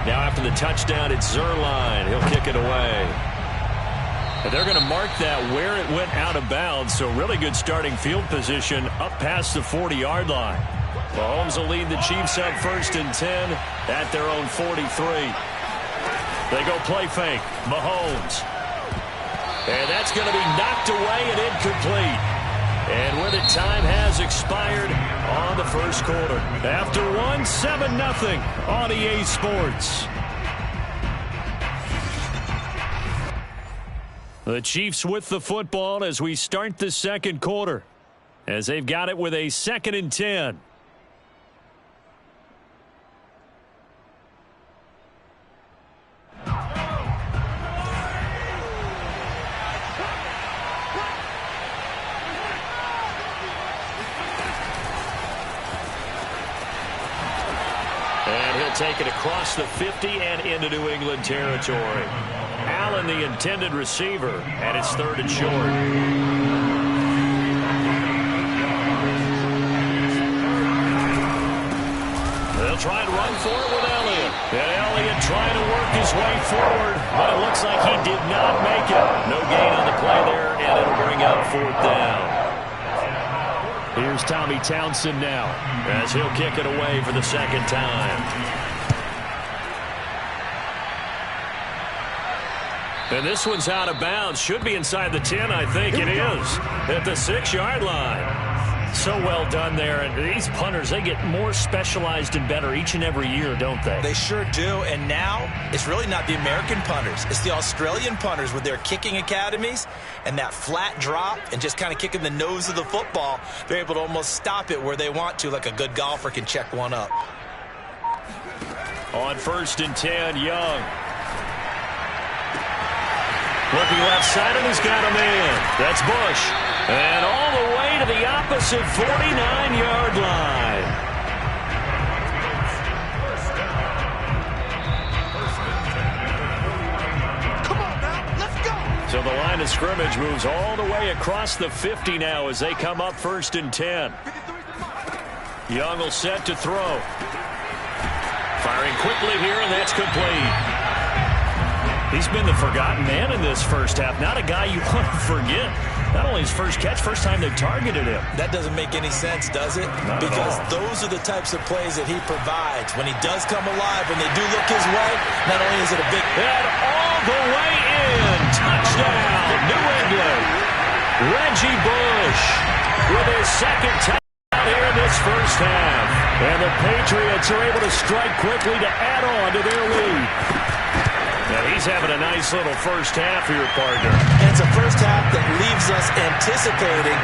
Now after the touchdown, it's Zuerlein. He'll kick it away. And they're going to mark that where it went out of bounds, so really good starting field position up past the 40-yard line. Mahomes will lead the Chiefs up 1st and 10 at their own 43. They go play fake. Mahomes. And that's going to be knocked away and incomplete. And with it, time has expired on the 1st quarter. After 7-0 on EA Sports. The Chiefs with the football as we start the 2nd quarter, as they've got it with a 2nd and 10. And he'll take it across the 50 and into New England territory. Allen, the intended receiver, and it's 3rd and short. They'll try and run for it with Elliott. And Elliott trying to work his way forward, but it looks like he did not make it. No gain on the play there, and it'll bring up 4th down. Here's Tommy Townsend now, as he'll kick it away for the 2nd time. And this one's out of bounds. Should be inside the 10, I think. It is. At the 6-yard line. So well done there. And these punters, they get more specialized and better each and every year, don't they? They sure do. And now, it's really not the American punters. It's the Australian punters with their kicking academies and that flat drop and just kind of kicking the nose of the football. They're able to almost stop it where they want to, like a good golfer can check one up. On 1st and 10, Young. Looking left side, and he's got him in. That's Bush. And all the way to the opposite 49-yard line. Come on now, let's go. So the line of scrimmage moves all the way across the 50 now as they come up 1st and 10. Young will set to throw. Firing quickly here, and that's complete. He's been the forgotten man in this first half. Not a guy you want to forget. Not only his first catch, first time they targeted him. That doesn't make any sense, does it? Because those are the types of plays that he provides. When he does come alive, when they do look his way, not only is it a big... And all the way in. Touchdown, New England. Reggie Bush with his second touchdown here in this first half. And the Patriots are able to strike quickly to add on to their lead. Now he's having a nice little first half here, partner. And it's a first half that leaves us anticipating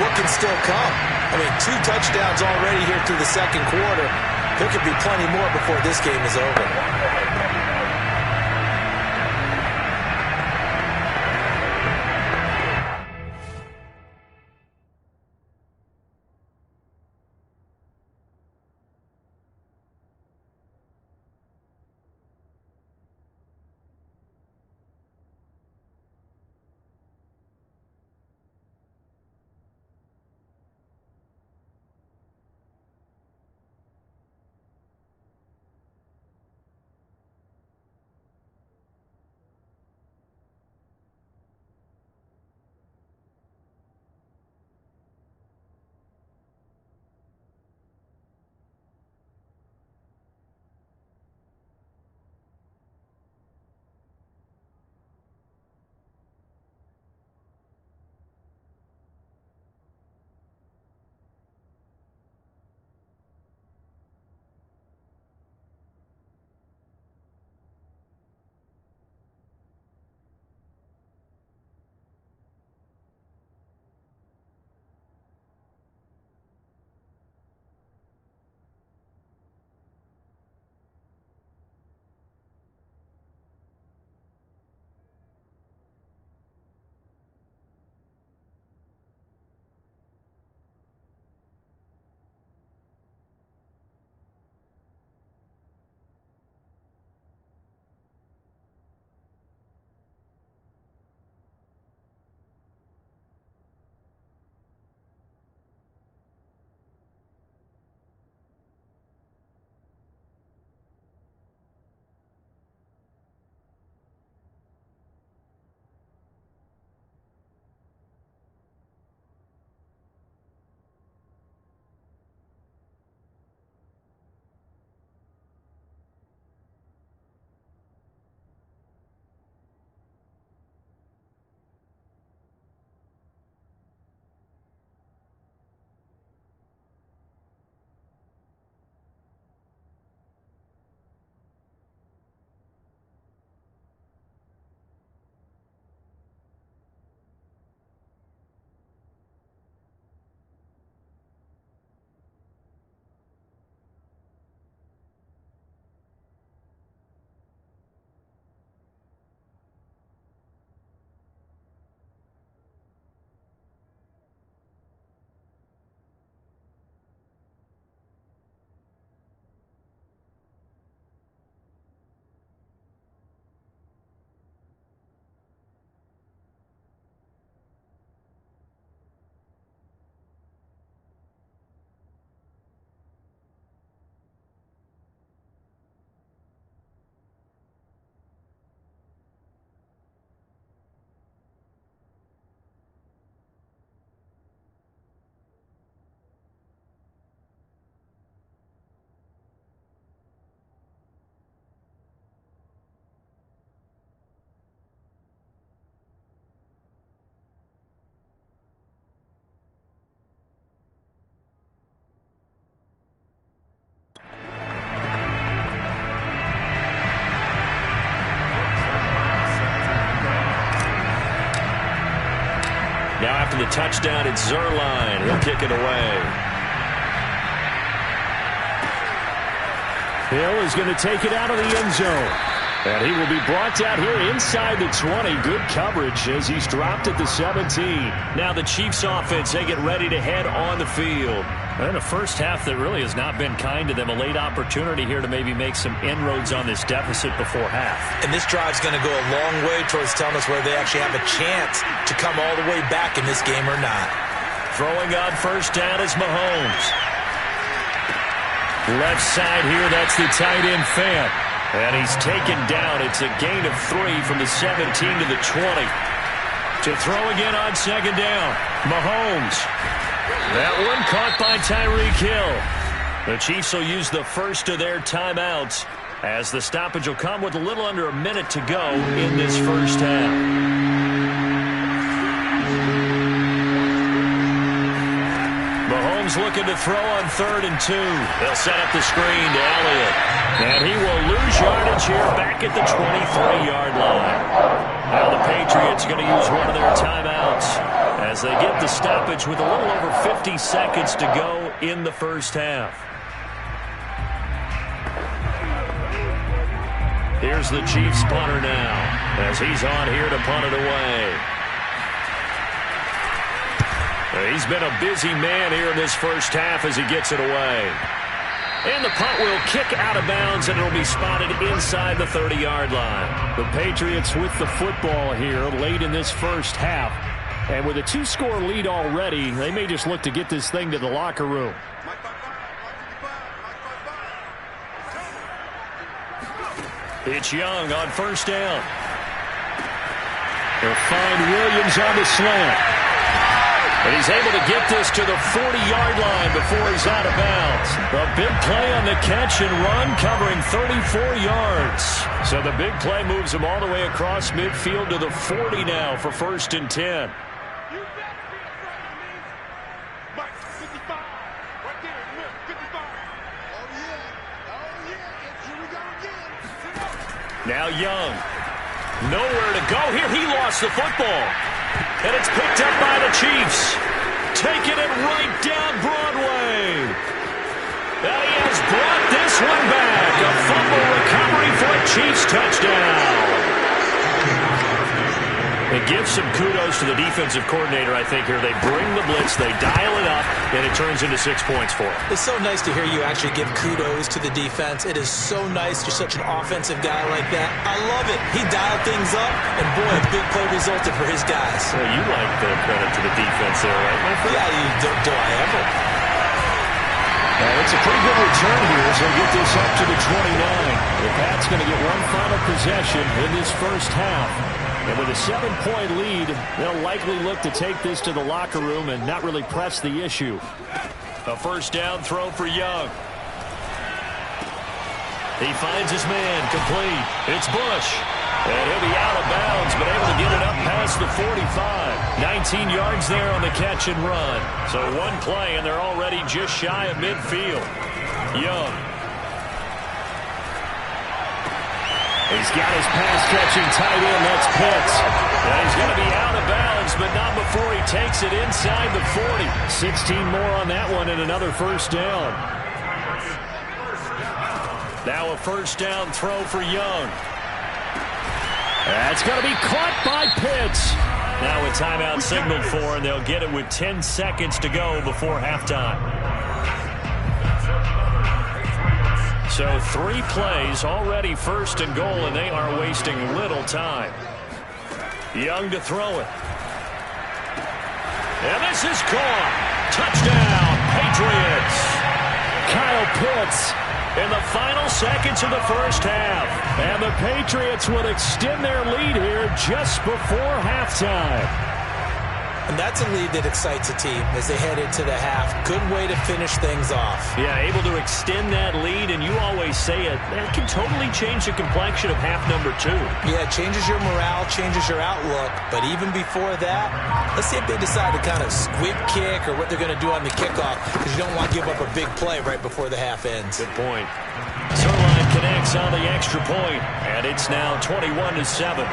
what can still come. I mean, 2 touchdowns already here through the second quarter. There could be plenty more before this game is over. Now after the touchdown, it's Zuerlein. He'll kick it away. Hill is going to take it out of the end zone. And he will be brought down here inside the 20. Good coverage as he's dropped at the 17. Now the Chiefs offense, they get ready to head on the field. And a first half that really has not been kind to them. A late opportunity here to maybe make some inroads on this deficit before half. And this drive's going to go a long way towards telling us whether they actually have a chance to come all the way back in this game or not. Throwing on first down is Mahomes. Left side here, that's the tight end Fant. And he's taken down. It's a gain of 3 from the 17 to the 20. To throw again on second down. Mahomes. That one caught by Tyreek Hill. The Chiefs will use the first of their timeouts as the stoppage will come with a little under a minute to go in this first half. Mahomes looking to throw on 3rd and 2. They'll set up the screen to Elliott. And he will lose yardage here back at the 23-yard line. Now the Patriots going to use one of their timeouts as they get the stoppage with a little over 50 seconds to go in the first half. Here's the Chiefs punter now as he's on here to punt it away. He's been a busy man here in this first half as he gets it away. And the punt will kick out of bounds, and it'll be spotted inside the 30-yard line. The Patriots with the football here late in this first half. And with a 2-score lead already, they may just look to get this thing to the locker room. It's Young on first down. They'll find Williams on the slant. And he's able to get this to the 40-yard line before he's out of bounds. A big play on the catch and run, covering 34 yards. So the big play moves him all the way across midfield to the 40 now for 1st and 10. Now Young. Nowhere to go here. He lost the football. And it's picked up by the Chiefs. Taking it right down Broadway. And he has brought this one back. A fumble recovery for a Chiefs touchdown. It gives some kudos to the defensive coordinator, I think, here. They bring the blitz, they dial it up, and it turns into 6 points for them. It's so nice to hear you actually give kudos to the defense. It is so nice. You're such an offensive guy like that. I love it. He dialed things up, and boy, a big play resulted for his guys. Well, you like the credit to the defense there, right, my friend? Yeah, do I ever? Well, it's a pretty good return here as they get this up to the 29. The Pats going to get one final possession in this first half. And with a 7-point lead, they'll likely look to take this to the locker room and not really press the issue. A first down throw for Young. He finds his man complete. It's Bush. And he'll be out of bounds, but able to get it up past the 45. 19 yards there on the catch and run. So one play, and they're already just shy of midfield. Young. He's got his pass-catching tight end. That's Pitts. And he's going to be out of bounds, but not before he takes it inside the 40. 16 more on that one and another first down. Now a first down throw for Young. That's going to be caught by Pitts. Now a timeout signaled for, and they'll get it with 10 seconds to go before halftime. So 3 plays, already 1st and goal, and they are wasting little time. Young to throw it. And this is caught. Touchdown, Patriots. Kyle Pitts in the final seconds of the first half. And the Patriots will extend their lead here just before halftime. And that's a lead that excites a team as they head into the half. Good way to finish things off. Yeah, able to extend that lead, and you always say it, that can totally change the complexion of half number 2. Yeah, it changes your morale, changes your outlook. But even before that, let's see if they decide to kind of squib kick or what they're going to do on the kickoff, because you don't want to give up a big play right before the half ends. Good point. Zuerlein connects on the extra point, and it's now 21-7.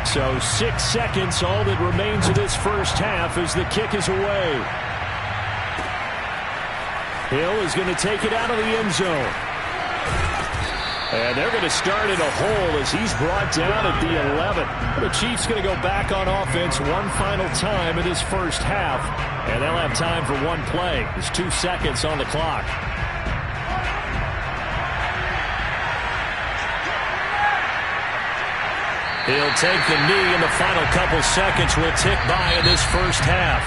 So 6 seconds, all that remains of this first half as the kick is away. Hill is going to take it out of the end zone. And they're going to start in a hole as he's brought down at the 11. The Chiefs going to go back on offense one final time in this first half. And they'll have time for one play. There's 2 seconds on the clock. He'll take the knee, and the final couple seconds will tick by in this first half.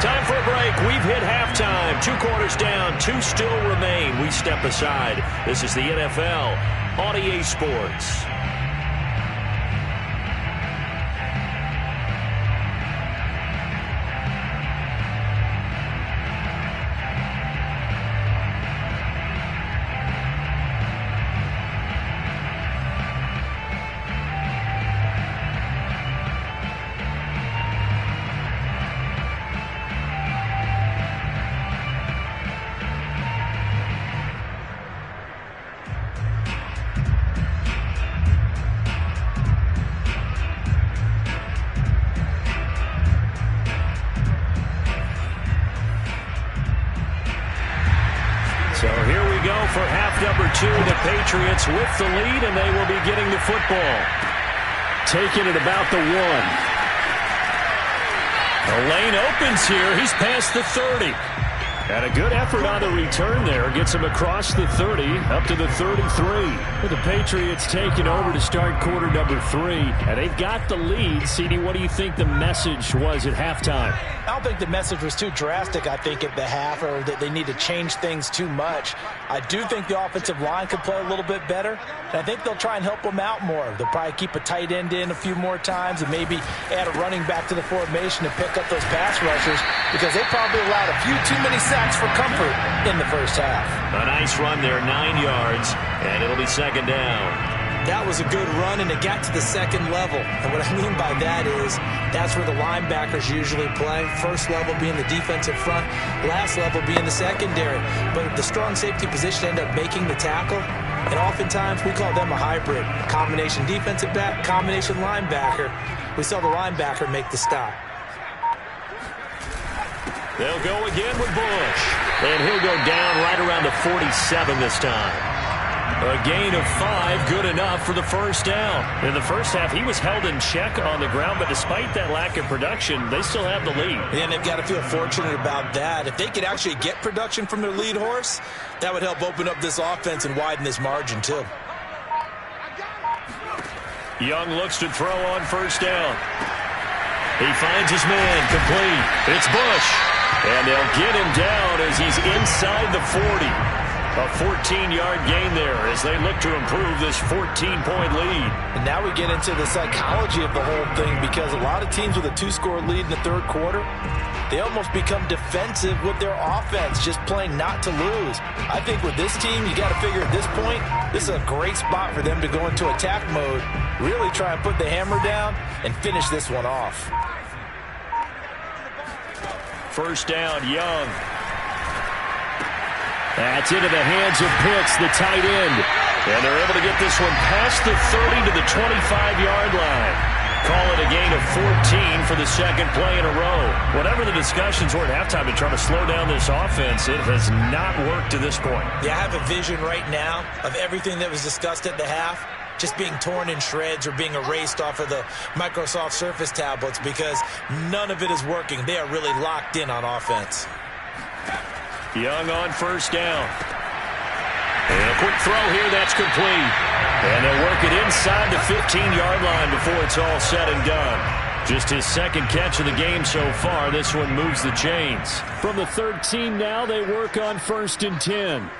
Time for a break. We've hit halftime. 2 quarters down. 2 still remain. We step aside. This is the NFL on EA Sports. So here we go for half number 2. The Patriots with the lead, and they will be getting the football. Taking it about the 1. The lane opens here. He's past the 30. And a good effort on the return there. Gets him across the 30, up to the 33. With the Patriots taking over to start quarter number 3. And they've got the lead. CD, what do you think the message was at halftime? I don't think the message was too drastic, I think, at the half, or that they need to change things too much. I do think the offensive line could play a little bit better, and I think they'll try and help them out more. They'll probably keep a tight end in a few more times and maybe add a running back to the formation and pick up those pass rushers, because they probably allowed a few too many sacks for comfort in the first half. A nice run there, 9 yards, and it'll be second down. That was a good run, and it got to the second level. And what I mean by that is that's where the linebackers usually play. First level being the defensive front, last level being the secondary. But the strong safety position ended up making the tackle. And oftentimes we call them a hybrid. Combination defensive back, combination linebacker. We saw the linebacker make the stop. They'll go again with Bush. And he'll go down right around the 47 this time. A gain of 5, good enough for the first down. In the first half, he was held in check on the ground, but despite that lack of production, they still have the lead. And they've got to feel fortunate about that. If they could actually get production from their lead horse, that would help open up this offense and widen this margin, too. Young looks to throw on first down. He finds his man, complete. It's Bush. And they'll get him down as he's inside the 40. A 14-yard gain there as they look to improve this 14-point lead. And now we get into the psychology of the whole thing, because a lot of teams with a 2-score lead in the third quarter, they almost become defensive with their offense, just playing not to lose. I think with this team, you got to figure at this point, this is a great spot for them to go into attack mode, really try and put the hammer down and finish this one off. First down, Young. That's into the hands of Pitts, the tight end. And they're able to get this one past the 30 to the 25-yard line. Call it a gain of 14 for the second play in a row. Whatever the discussions were at halftime to try to slow down this offense, it has not worked to this point. Yeah, I have a vision right now of everything that was discussed at the half just being torn in shreds or being erased off of the Microsoft Surface tablets, because none of it is working. They are really locked in on offense. Young on first down. And a quick throw here, that's complete. And they'll work it inside the 15-yard line before it's all said and done. Just his second catch of the game so far. This one moves the chains. From the 13 now, they work on first and 10.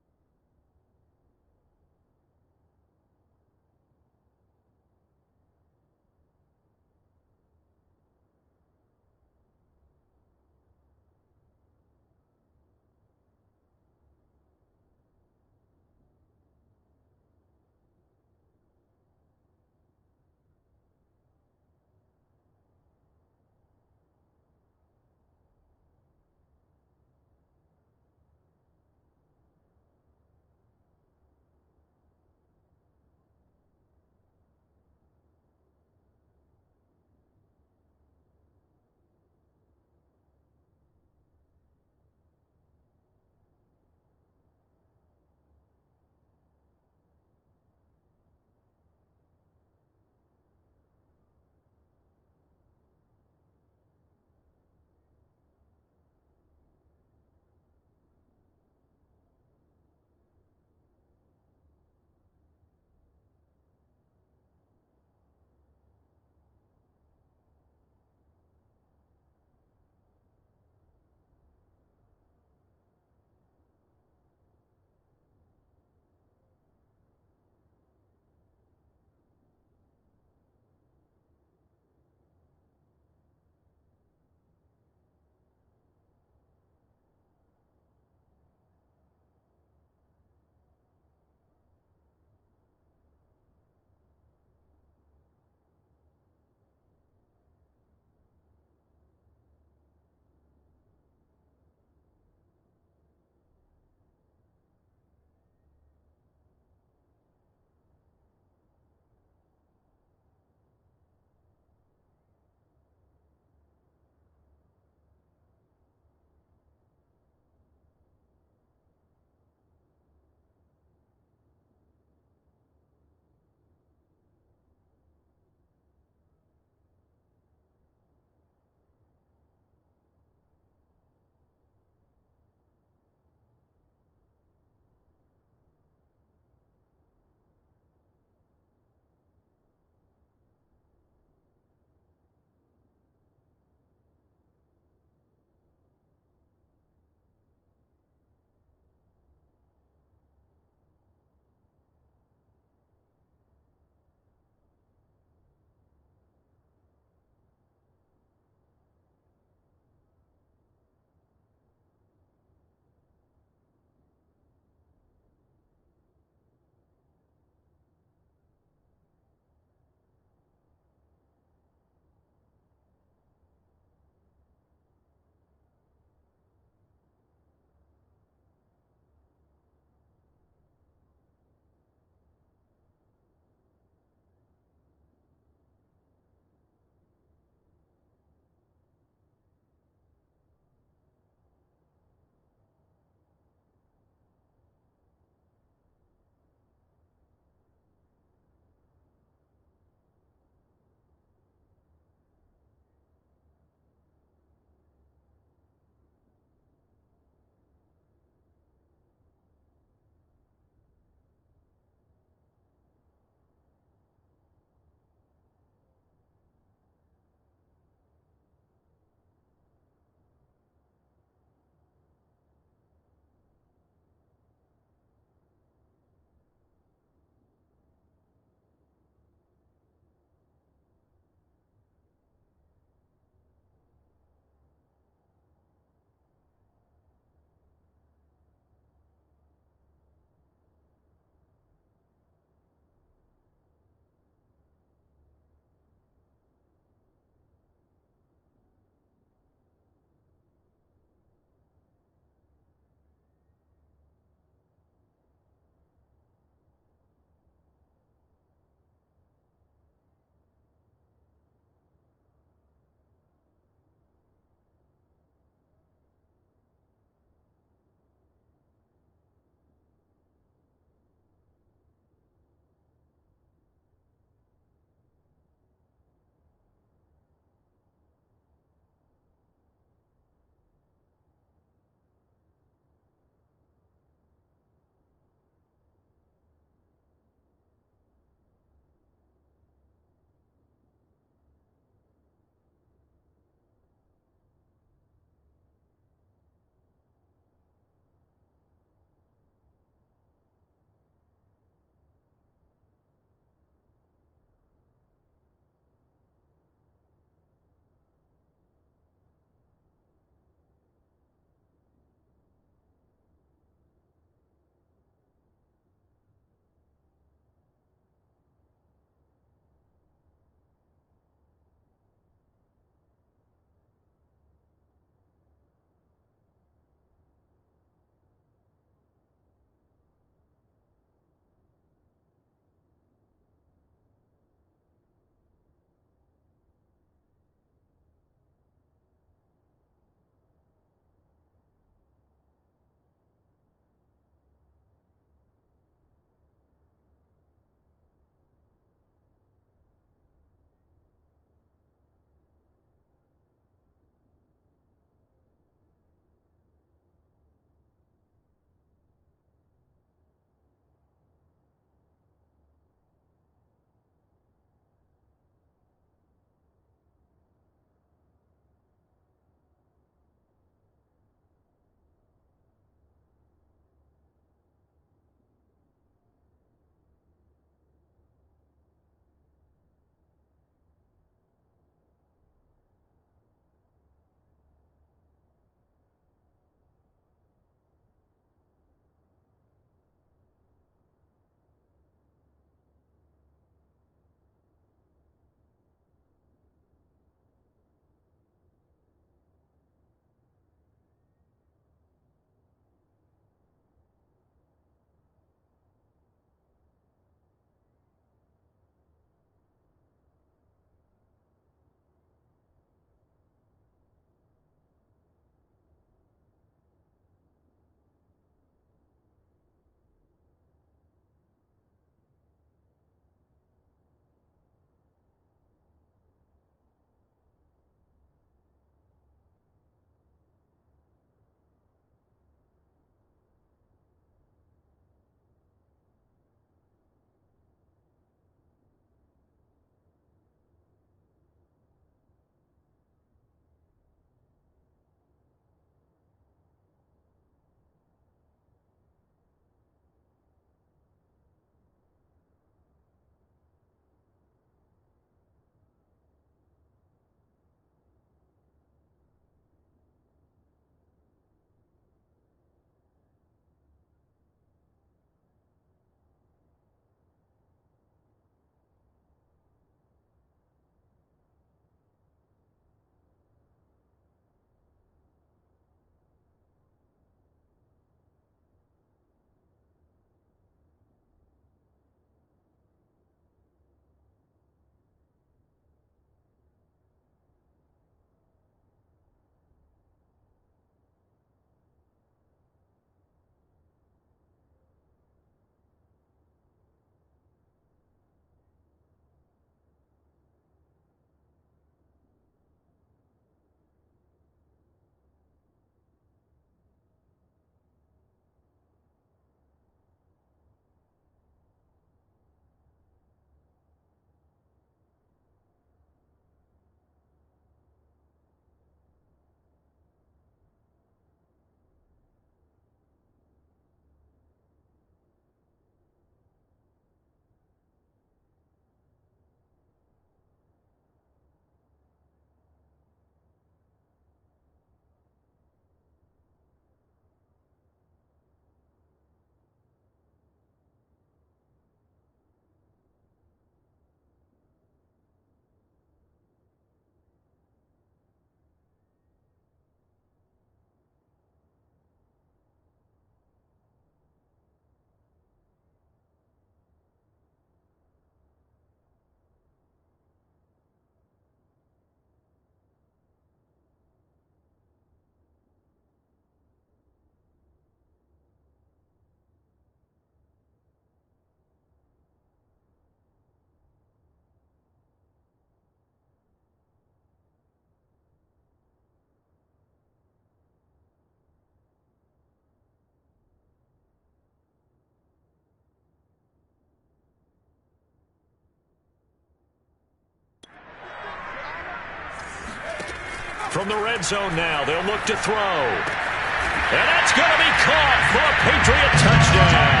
From the red zone now, they'll look to throw. And that's going to be caught for a Patriot touchdown.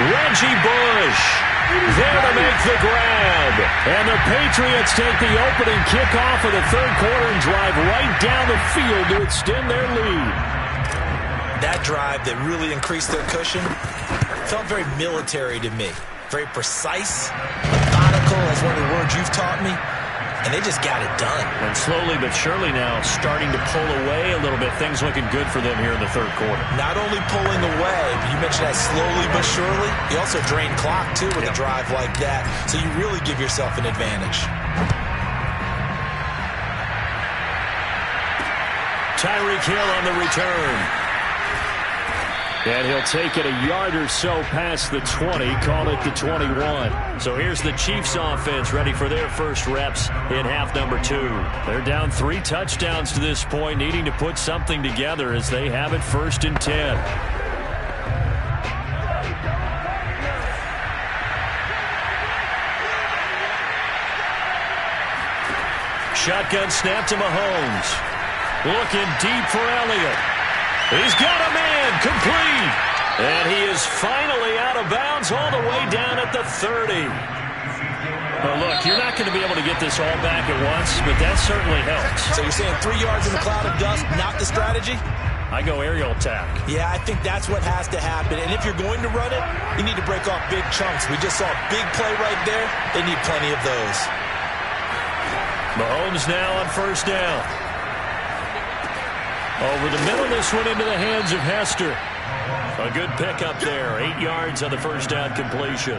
Reggie Bush there to make the grab. And the Patriots take the opening kickoff of the third quarter and drive right down the field to extend their lead. That drive that really increased their cushion felt very military to me. Very precise, methodical, that's one of the words you've taught me. And they just got it done. And slowly but surely now starting to pull away a little bit. Things looking good for them here in the third quarter. Not only pulling away, but you mentioned that slowly but surely. You also drain clock, too, with a drive like that. So you really give yourself an advantage. Tyreek Hill on the return. And he'll take it a yard or so past the 20, call it the 21. So here's the Chiefs offense ready for their first reps in half number 2. They're down 3 touchdowns to this point, needing to put something together as they have it 1st and 10. Shotgun snap to Mahomes. Looking deep for Elliott. He's got a man complete. And he is finally out of bounds all the way down at the 30. Well, look, you're not going to be able to get this all back at once, but that certainly helps. So you're saying 3 yards in the cloud of dust, not the strategy? I go aerial attack. Yeah, I think that's what has to happen. And if you're going to run it, you need to break off big chunks. We just saw a big play right there. They need plenty of those. Mahomes now on 1st down. Over the middle, this one into the hands of Hester. A good pickup there. 8 yards on the 1st down completion.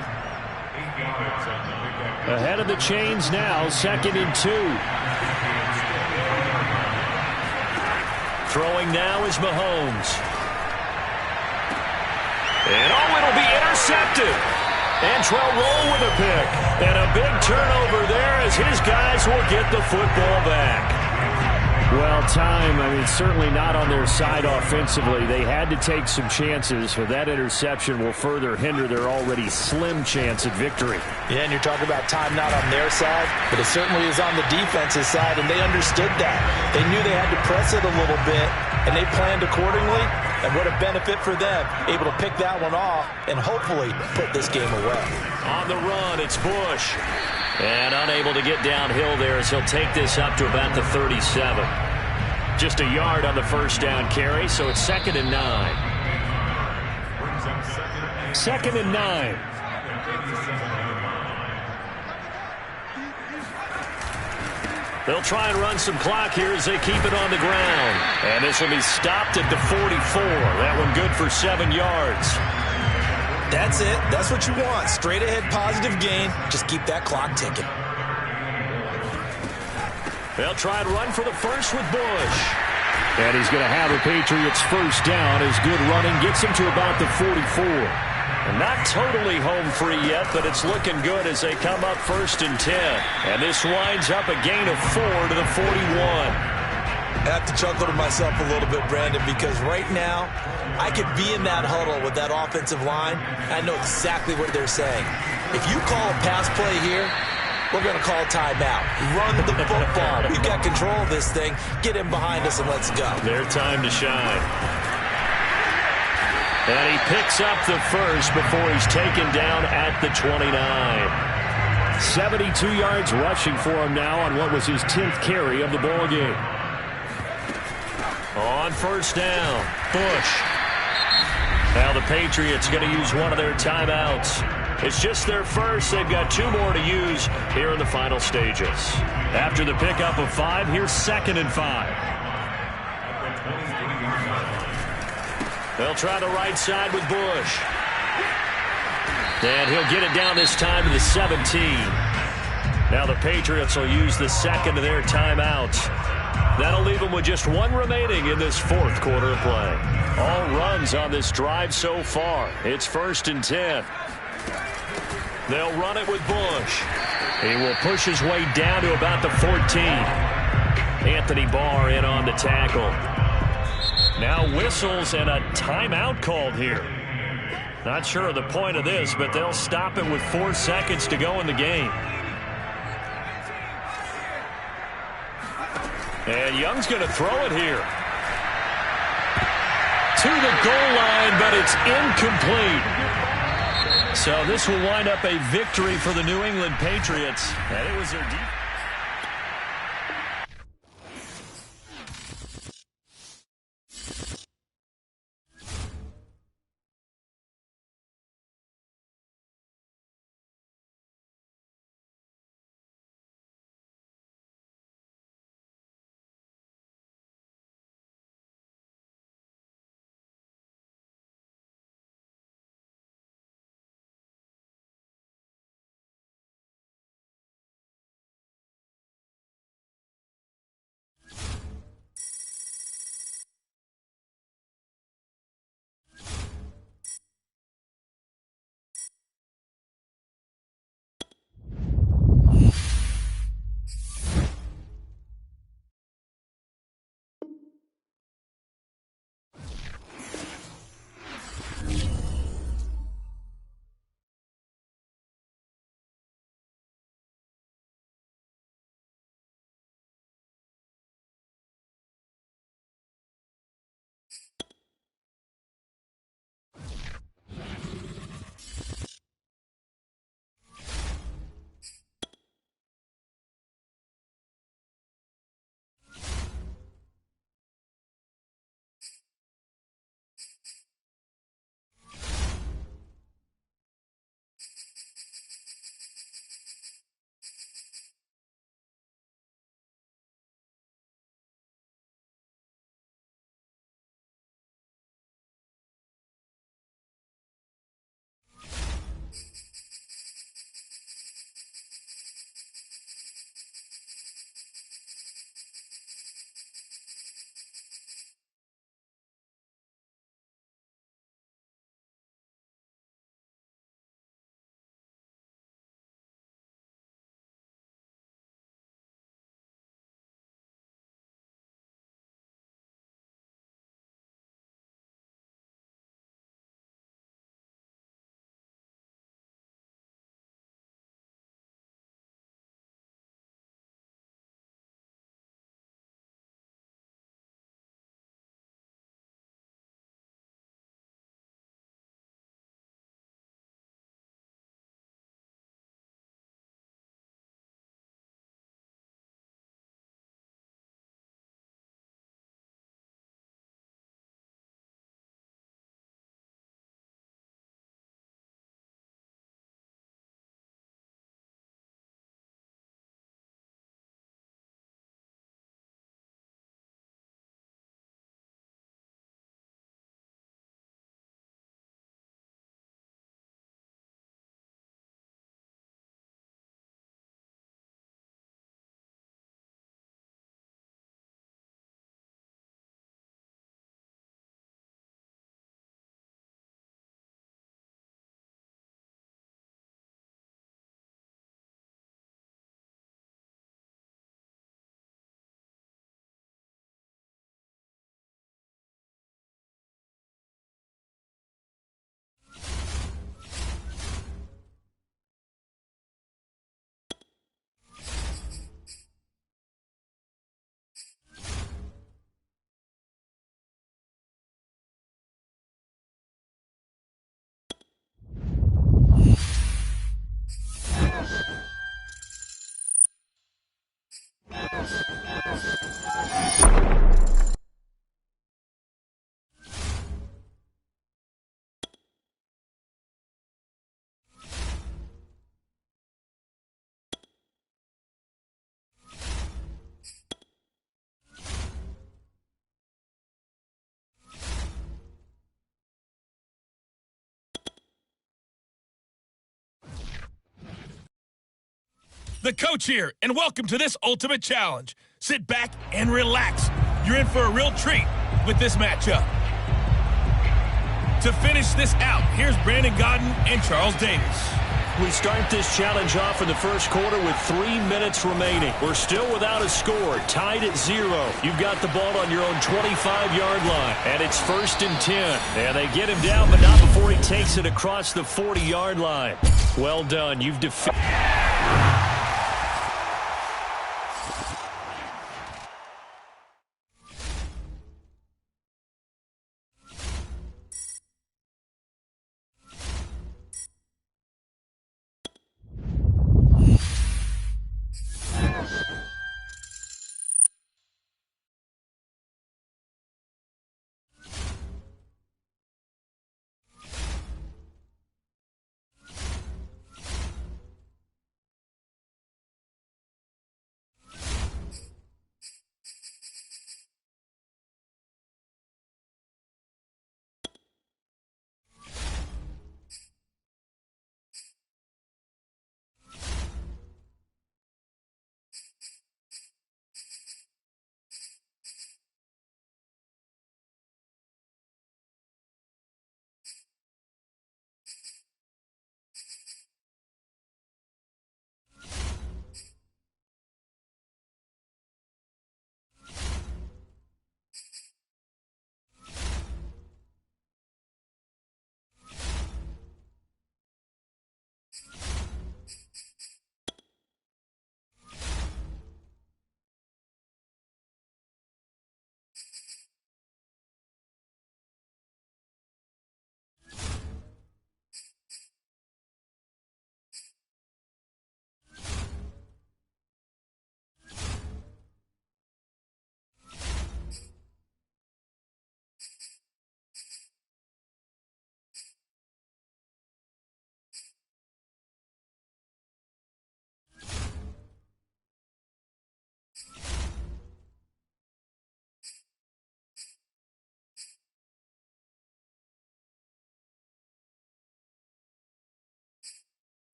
Ahead of the chains now, 2nd and 2. Throwing now is Mahomes. And it'll be intercepted. Antrell Roll with a pick. And a big turnover there as his guys will get the football back. Well, certainly not on their side offensively. They had to take some chances, but that interception will further hinder their already slim chance at victory. Yeah, and you're talking about time not on their side, but it certainly is on the defense's side, and they understood that. They knew they had to press it a little bit, and they planned accordingly, and what a benefit for them, able to pick that one off and hopefully put this game away. On the run, it's Bush. And unable to get downhill there as he'll take this up to about the 37. Just a yard on the 1st down carry, so it's 2nd and 9. 2nd and 9. They'll try and run some clock here as they keep it on the ground. And this will be stopped at the 44. That one good for 7 yards. That's it. That's what you want. Straight ahead positive gain. Just keep that clock ticking. They'll try and run for the first with Bush. And he's going to have a Patriots first down as good running gets him to about the 44. And not totally home free yet, but it's looking good as they come up 1st and 10. And this winds up a gain of 4 to the 41. I have to chuckle to myself a little bit, Brandon, because right now I could be in that huddle with that offensive line. I know exactly what they're saying. If you call a pass play here, we're going to call timeout. Run the football. We've got control of this thing. Get him behind us and let's go. Their time to shine. And he picks up the first before he's taken down at the 29. 72 yards rushing for him now on what was his 10th carry of the ball game. On 1st down, Bush. Now the Patriots going to use one of their timeouts. It's just their first. They've got 2 more to use here in the final stages. After the pickup of 5, here's 2nd and 5. They'll try the right side with Bush. And he'll get it down this time to the 17. Now the Patriots will use the 2nd of their timeouts. That'll leave them with just 1 remaining in this 4th quarter of play. All runs on this drive so far. It's 1st and 10. They'll run it with Bush. He will push his way down to about the 14. Anthony Barr in on the tackle. Now whistles and a timeout called here. Not sure of the point of this, but they'll stop it with 4 seconds to go in the game. And Young's going to throw it here. To the goal line, but it's incomplete. So this will wind up a victory for the New England Patriots. And it was their defense. The coach here, and welcome to this ultimate challenge. Sit back and relax. You're in for a real treat with this matchup. To finish this out, here's Brandon Gaudin and Charles Davis. We start this challenge off in the first quarter with 3 minutes remaining. We're still without a score, tied at 0. You've got the ball on your own 25-yard line, and it's 1st and 10. And they get him down, but not before he takes it across the 40-yard line. Well done. You've defeated. 。 . . 。 . 。 . . . . . . . . . . . . . . . . . . . . . . . . . . . . . . . . . . . . . . . . . . . . . . . . . . .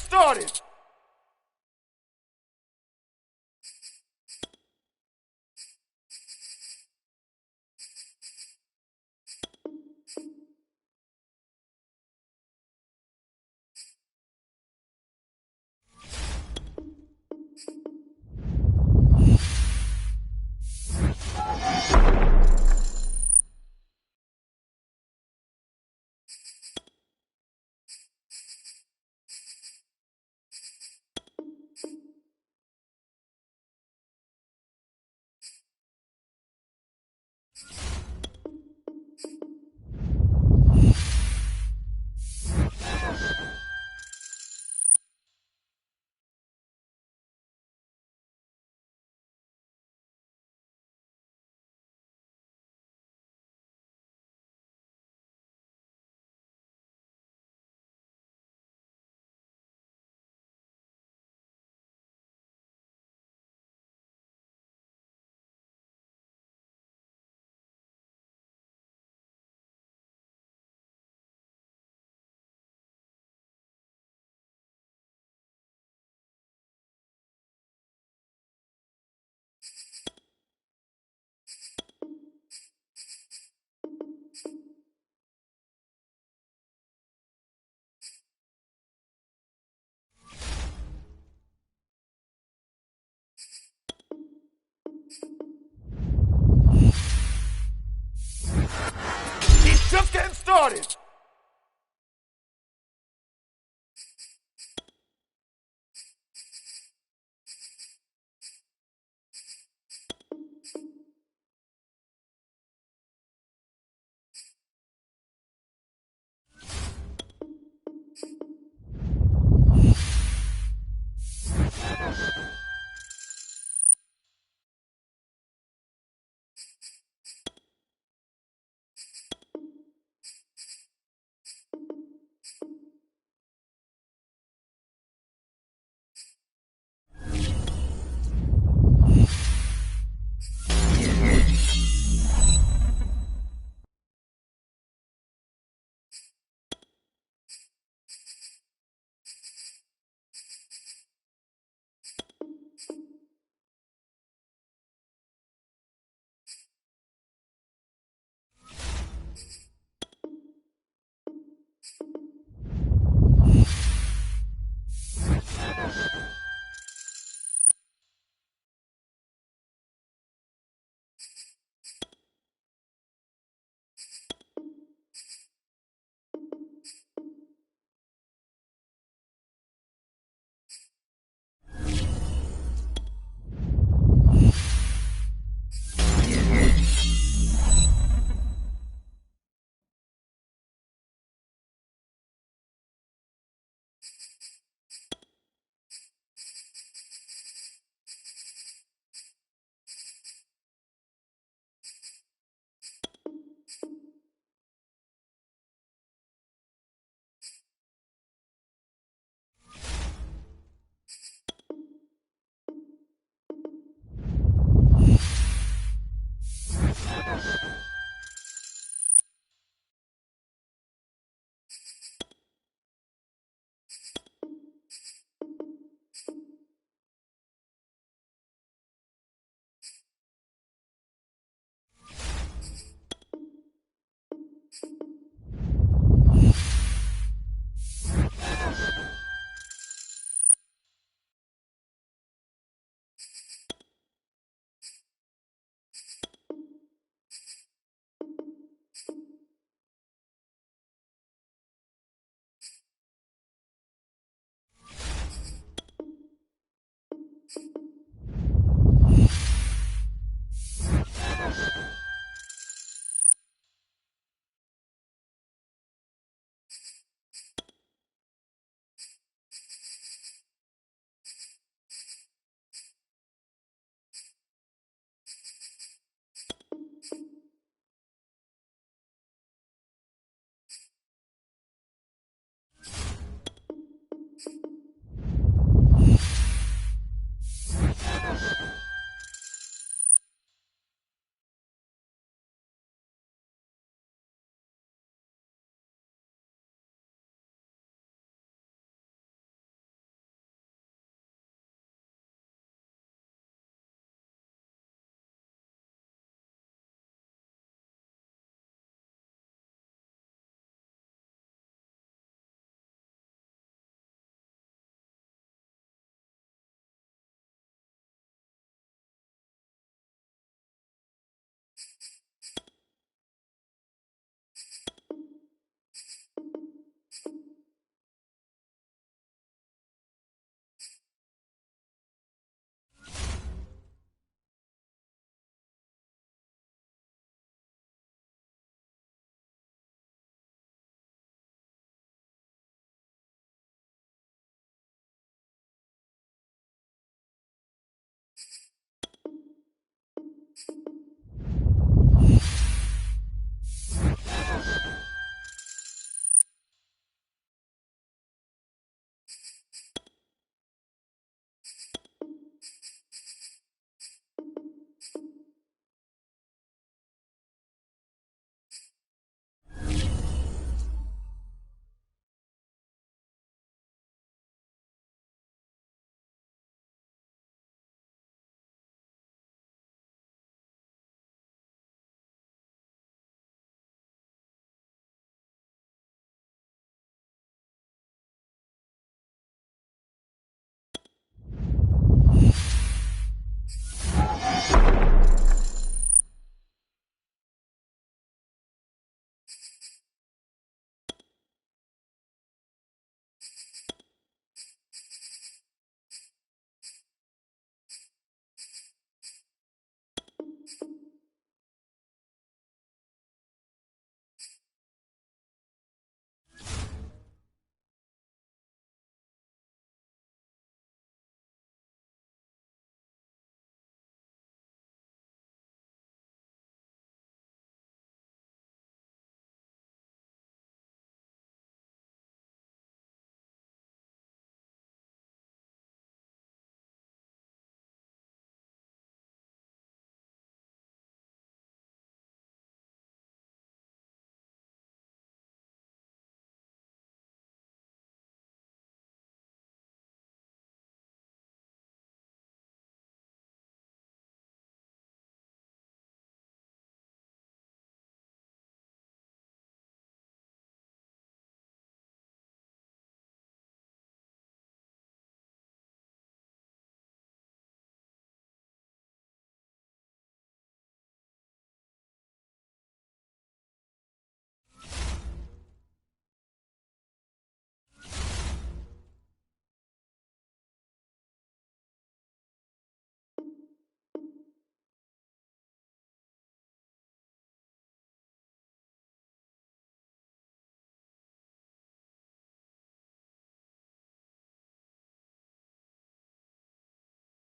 started. He's just getting started.